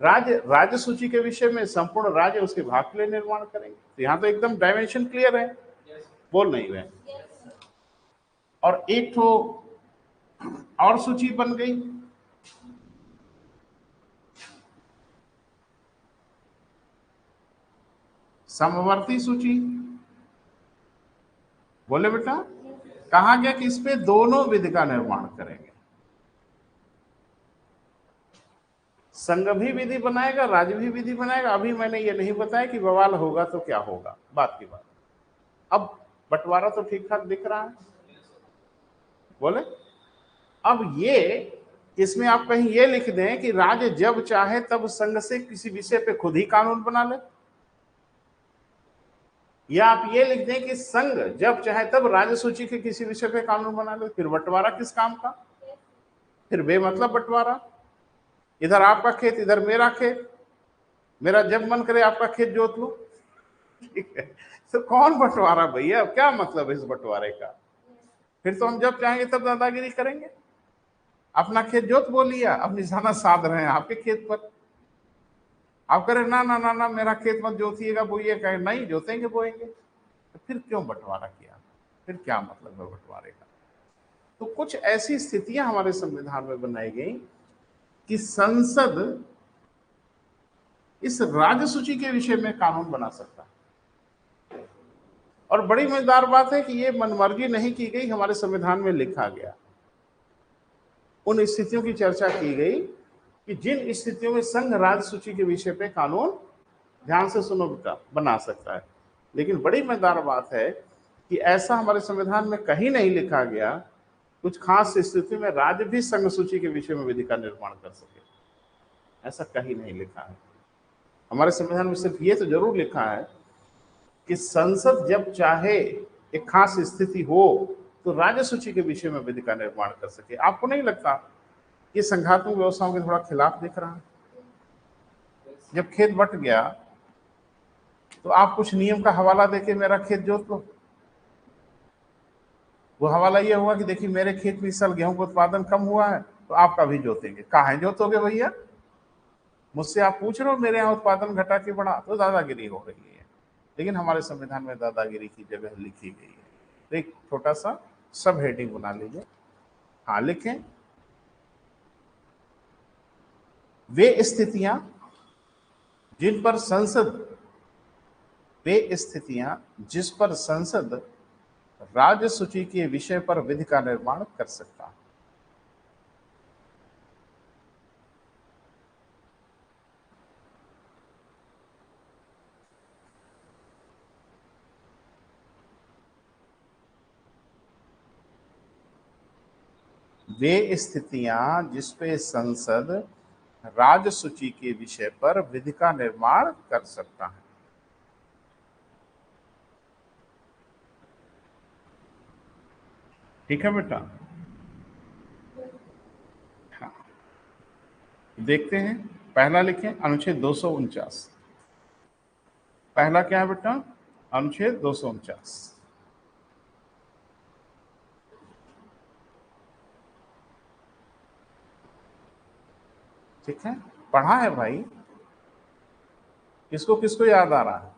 राज्य सूची के विषय में संपूर्ण राज्य उसके भाग के लिए निर्माण करेंगे। तो यहाँ तो एकदम डायमेंशन क्लियर है। बोल नहीं रहे। और एक तो और सूची बन गई, समवर्ती सूची। बोले बेटा, कहा गया कि इस पे दोनों विधि का निर्माण करेंगे। संघ भी विधि बनाएगा, राज्य भी विधि बनाएगा। अभी मैंने ये नहीं बताया कि बवाल होगा तो क्या होगा, बात की बात। अब बंटवारा तो ठीक ठाक दिख रहा है। बोले अब ये इसमें आप कहीं ये लिख दें कि राज्य जब चाहे तब संघ से किसी विषय पे खुद ही कानून बना ले, या आप ये लिख दें कि संघ जब चाहे तब राज्य सूची के किसी विषय पे कानून बना ले। फिर बंटवारा किस काम का? फिर बेमतलब बंटवारा। इधर आपका खेत, इधर मेरा खेत, मेरा जब मन करे आपका खेत जोत लो। ठीक है, तो कौन बंटवारा भैया? क्या मतलब है इस बंटवारे का? फिर तो हम जब चाहेंगे तब दादागिरी करेंगे। अपना खेत जोत बोलिए, अब निशाना साध रहे हैं आपके खेत पर। आप करें ना ना ना ना मेरा खेत मत जोतिएगा, बोइए। कहे नहीं जोतेंगे बोएंगे। तो फिर क्यों बंटवारा किया? फिर क्या मतलब है बंटवारे का? तो कुछ ऐसी स्थितियां हमारे संविधान में बनाई गई कि संसद इस राज्य सूची के विषय में कानून बना सकता है। और बड़ी मजेदार बात है कि ये मनमर्जी नहीं की गई, हमारे संविधान में लिखा गया। उन स्थितियों की चर्चा की गई कि जिन स्थितियों में संघ राज्य सूची के विषय पे कानून, ध्यान से सुनो बेटा, बना सकता है। लेकिन बड़ी मजेदार बात है कि ऐसा हमारे संविधान में कहीं नहीं लिखा गया कुछ खास स्थिति में राज्य भी संघ सूची के विषय में विधि का निर्माण कर सके। ऐसा कहीं नहीं लिखा है हमारे संविधान में। सिर्फ ये तो जरूर लिखा है कि संसद जब चाहे एक खास स्थिति हो तो राज्य सूची के विषय में विधि का निर्माण कर सके। आपको नहीं लगता ये संघात्मक व्यवस्थाओं के थोड़ा खिलाफ दिख रहा है? जब खेत बट गया तो आप कुछ नियम का हवाला देके मेरा खेत जोत लो। वो हवाला ये हुआ कि देखिए मेरे खेत में इस साल गेहूं का उत्पादन कम हुआ है, तो आपका भी जोतेंगे। काहे जोतोगे भैया? मुझसे आप पूछ रहे हो मेरे यहाँ उत्पादन घटा के बढ़ा, तो दादागिरी हो रही है। लेकिन हमारे संविधान में दादागिरी की जगह लिखी गई है। तो एक छोटा सा सब हेडिंग बना लीजिए। हाँ लिखें, वे स्थितियां जिन पर संसद वे स्थितियां जिस पर संसद राज्य सूची के विषय पर विधि का निर्माण कर सकता है। वे स्थितियां जिस पे संसद राज्य सूची के विषय पर विधि का निर्माण कर सकता है। ठीक है बेटा। हाँ, देखते हैं। पहला लिखें अनुच्छेद 249। पहला क्या है बेटा? अनुच्छेद 249। ठीक है, पढ़ा है भाई? किसको किसको याद आ रहा है?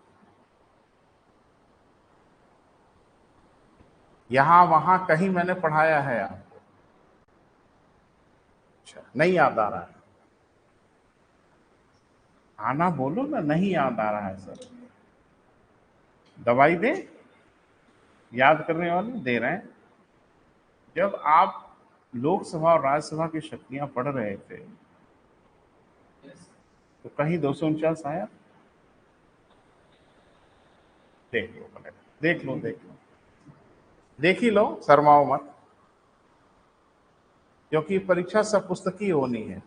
यहां वहां कहीं मैंने पढ़ाया है आपको? अच्छा, नहीं याद आ रहा है? आना बोलो ना, नहीं याद आ रहा है सर। दवाई दे, याद करने वाले दे रहे हैं। जब आप लोकसभा और राज्यसभा की शक्तियां पढ़ रहे थे तो कहीं 249 आया? देख लो पहले, देख लो देख लो, देख ही लो, शर्माओ मत, क्योंकि परीक्षा सब पुस्तकीय होनी है।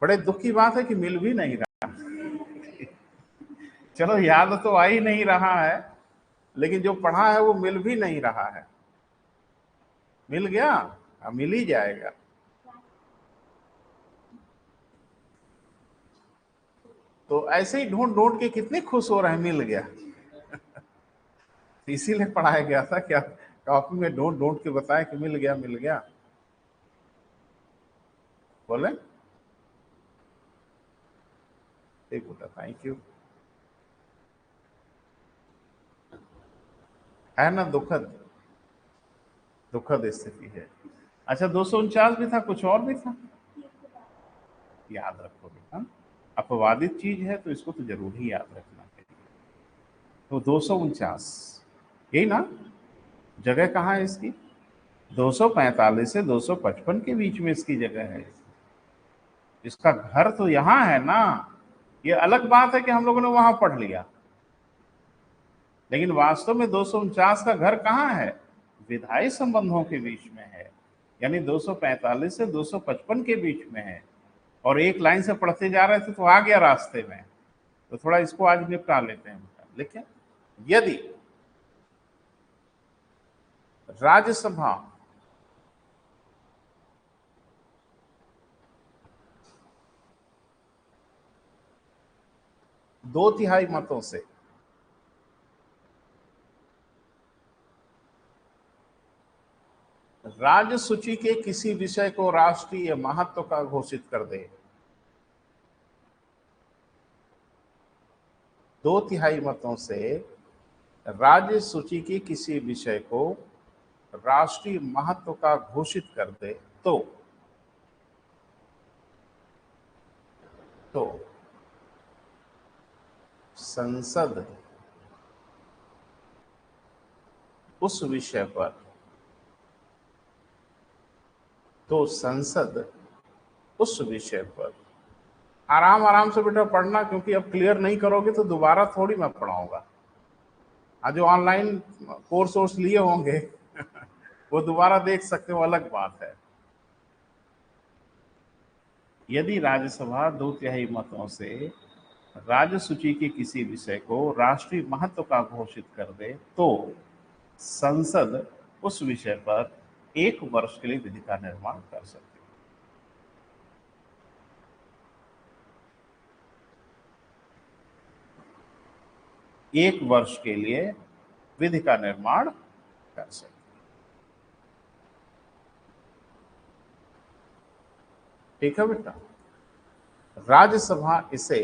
बड़े दुख की बात है कि मिल भी नहीं रहा। चलो याद तो आ ही नहीं रहा है, लेकिन जो पढ़ा है वो मिल भी नहीं रहा है। मिल गया? मिल ही जाएगा। तो ऐसे ही ढूंढ ढूंढ के कितने खुश हो रहे हैं, मिल गया। इसीलिए पढ़ाया गया था क्या कॉपी में ढूंढ ढूंढ के बताया कि मिल गया मिल गया। बोले ठीक बेटा, थैंक यू। है ना, दुखद दुखद स्थिति है। अच्छा, 249 भी था, कुछ और भी था, याद रखो बेटा। अपवादित चीज है तो इसको तो जरूर ही याद रखना चाहिए। तो 249 यही ना? जगह कहाँ है इसकी? 245 से 255 के बीच में इसकी जगह है। इसका घर तो यहाँ है ना। ये अलग बात है कि हम लोगों ने वहां पढ़ लिया, लेकिन वास्तव में 249 का घर कहाँ है? विधायी संबंधों के बीच में है, यानी 245 से 255 के बीच में है। और एक लाइन से पढ़ते जा रहे थे तो आ गया रास्ते में। तो थोड़ा इसको आज निपटा लेते हैं बेटा। लिखें, यदि राज्यसभा दो तिहाई मतों से राज्य सूची के किसी विषय को राष्ट्रीय महत्व का घोषित कर दे, दो तिहाई मतों से राज्य सूची के किसी विषय को राष्ट्रीय महत्व का घोषित कर दे, तो संसद उस विषय पर तो संसद उस विषय पर आराम आराम से बेटा पढ़ना, क्योंकि अब क्लियर नहीं करोगे तो दोबारा थोड़ी मैं पढ़ाऊंगा। आज जो ऑनलाइन कोर्स वोर्स लिए होंगे वो दोबारा देख सकते हो, अलग बात है। यदि राज्यसभा दो तिहाई मतों से राज्य सूची के किसी विषय को राष्ट्रीय महत्व का घोषित कर दे तो संसद उस विषय पर 1 वर्ष के लिए विधि का निर्माण कर सकती है। 1 वर्ष के लिए विधि का निर्माण कर सकती है। ठीक है बेटा, राज्यसभा इसे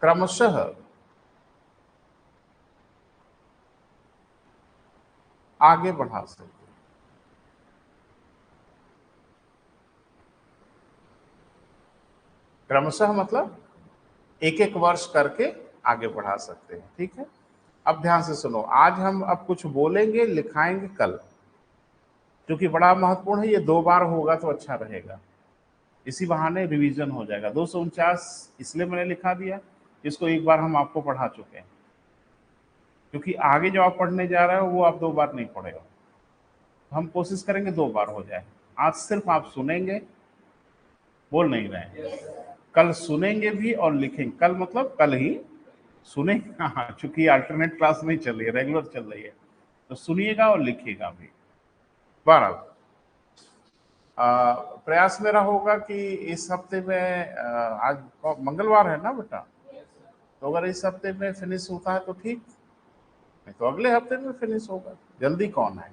क्रमशः आगे बढ़ा सकते हैं। क्रमशः मतलब 1-1 वर्ष करके आगे बढ़ा सकते हैं। ठीक है, अब ध्यान से सुनो, आज हम अब कुछ बोलेंगे, लिखाएंगे कल, क्योंकि बड़ा महत्वपूर्ण है, ये 2 बार होगा तो अच्छा रहेगा, इसी बहाने रिवीजन हो जाएगा। 249 इसलिए मैंने लिखा दिया, इसको एक बार हम आपको पढ़ा चुके हैं, क्योंकि आगे जो आप पढ़ने जा रहे हो वो आप 2 बार नहीं पढ़े हो। हम कोशिश करेंगे 2 बार हो जाए। आज सिर्फ आप सुनेंगे, बोल नहीं रहे हैं, कल सुनेंगे भी और लिखेंगे। कल मतलब कल ही सुनेंगे, हाँ, चूंकि अल्टरनेट क्लास नहीं चल रही है, रेगुलर चल रही है, तो सुनिएगा और लिखिएगा भी। बहरहाल प्रयास मेरा होगा कि इस हफ्ते में, आज मंगलवार है ना बेटा, तो अगर इस हफ्ते में फिनिश होता है तो ठीक, नहीं तो अगले हफ्ते में फिनिश होगा, जल्दी कौन है।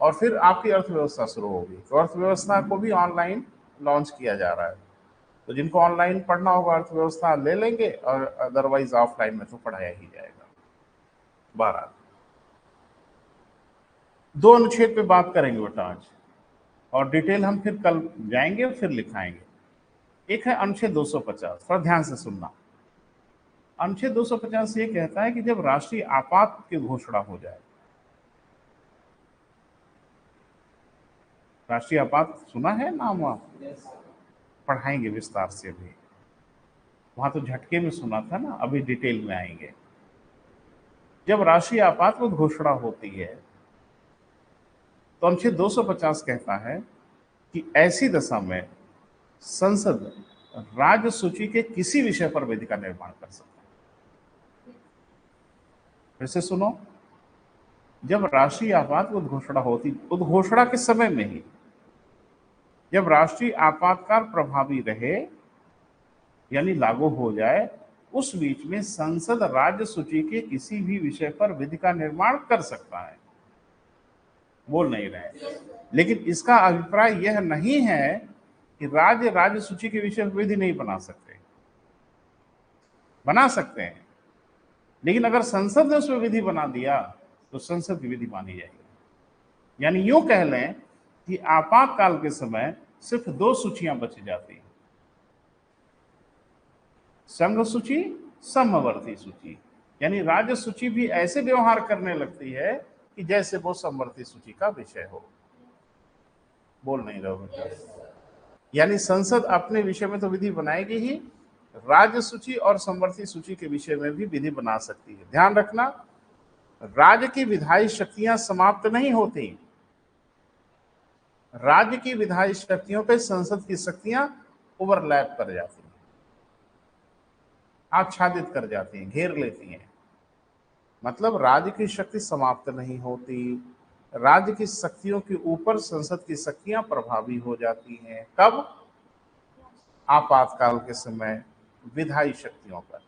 और फिर आपकी अर्थव्यवस्था शुरू होगी, तो अर्थव्यवस्था को भी ऑनलाइन लॉन्च किया जा रहा है, तो जिनको ऑनलाइन पढ़ना होगा अर्थव्यवस्था ले लेंगे, और अदरवाइज ऑफलाइन में तो पढ़ाया ही जाएगा। 12 2 अनुच्छेद पे बात करेंगे बेटा आज, और डिटेल हम फिर कल जाएंगे फिर लिखाएंगे। एक है अनुच्छेद 250, थोड़ा ध्यान से सुनना। अनुच्छेद 250 ये कहता है कि जब राष्ट्रीय आपात की घोषणा हो जाए, राष्ट्रीय आपात सुना है नाम, वहां पढ़ाएंगे विस्तार से भी, वहां तो झटके में सुना था ना, अभी डिटेल में आएंगे। जब राष्ट्रीय आपात की घोषणा होती है तो अनुच्छेद 250 कहता है कि ऐसी दशा में संसद राज्य सूची के किसी विषय पर विधि का निर्माण कर सकता है। फिर से सुनो, जब राष्ट्रीय आपात की घोषणा होती, उद्घोषणा के समय में ही, जब राष्ट्रीय आपातकाल प्रभावी रहे यानी लागू हो जाए, उस बीच में संसद राज्य सूची के किसी भी विषय पर विधि का निर्माण कर सकता है। बोल नहीं रहे, लेकिन इसका अभिप्राय यह नहीं है कि राज्य सूची के विषय पर विधि नहीं बना सकते, बना सकते हैं, लेकिन अगर संसद ने उसमें विधि बना दिया तो संसद की विधि मानी जाएगी। यानी यूं कह लें कि आपातकाल के समय सिर्फ 2 सूचियां बच जाती, संघ सूची, समवर्ती सूची। यानी राज्य सूची भी ऐसे व्यवहार करने लगती है कि जैसे वो समवर्ती सूची का विषय हो। बोल नहीं रहे बेटा, यानी संसद अपने विषय में तो विधि बनाएगी ही, राज्य सूची और समवर्ती सूची के विषय में भी विधि बना सकती है। ध्यान रखना, राज्य की विधायी शक्तियां समाप्त नहीं होती, राज्य की विधायी शक्तियों पे संसद की शक्तियां ओवरलैप कर जाती हैं, आच्छादित कर जाती हैं, घेर लेती हैं। मतलब राज्य की शक्ति समाप्त नहीं होती, राज्य की शक्तियों के ऊपर संसद की शक्तियां प्रभावी हो जाती हैं। कब? आपातकाल के समय विधायी शक्तियों पर।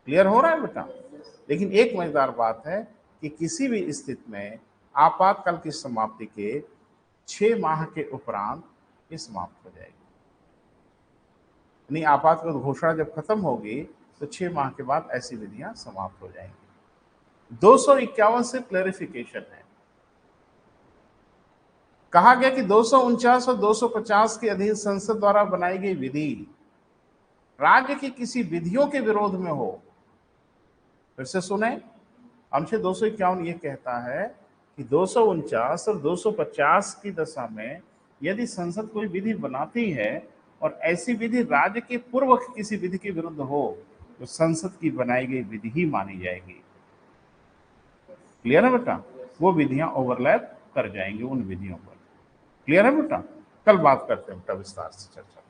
क्लियर हो रहा है बेटा? लेकिन एक मजेदार बात है कि किसी भी स्थिति में आपातकाल की समाप्ति के 6 माह के उपरांत ये समाप्त हो जाएगी। यानी आपातकाल घोषणा जब खत्म होगी तो 6 माह के बाद ऐसी विधियां समाप्त हो जाएंगी। 251 से क्लैरिफिकेशन है, कहा गया कि 249 और 250 के अधीन संसद द्वारा बनाई गई विधि राज्य की किसी विधियों के विरोध में हो। फिर से सुने, अनुच्छेद 251 ये कहता है कि 249 और 250 की दशा में यदि संसद कोई विधि बनाती है और ऐसी विधि राज्य के पूर्व किसी विधि के विरुद्ध हो तो संसद की बनाई गई विधि ही मानी जाएगी। क्लियर है बेटा? वो विधियां ओवरलैप कर जाएंगे उन विधियों पर। क्लियर है बेटा? कल बात करते हैं बेटा विस्तार से चर्चा।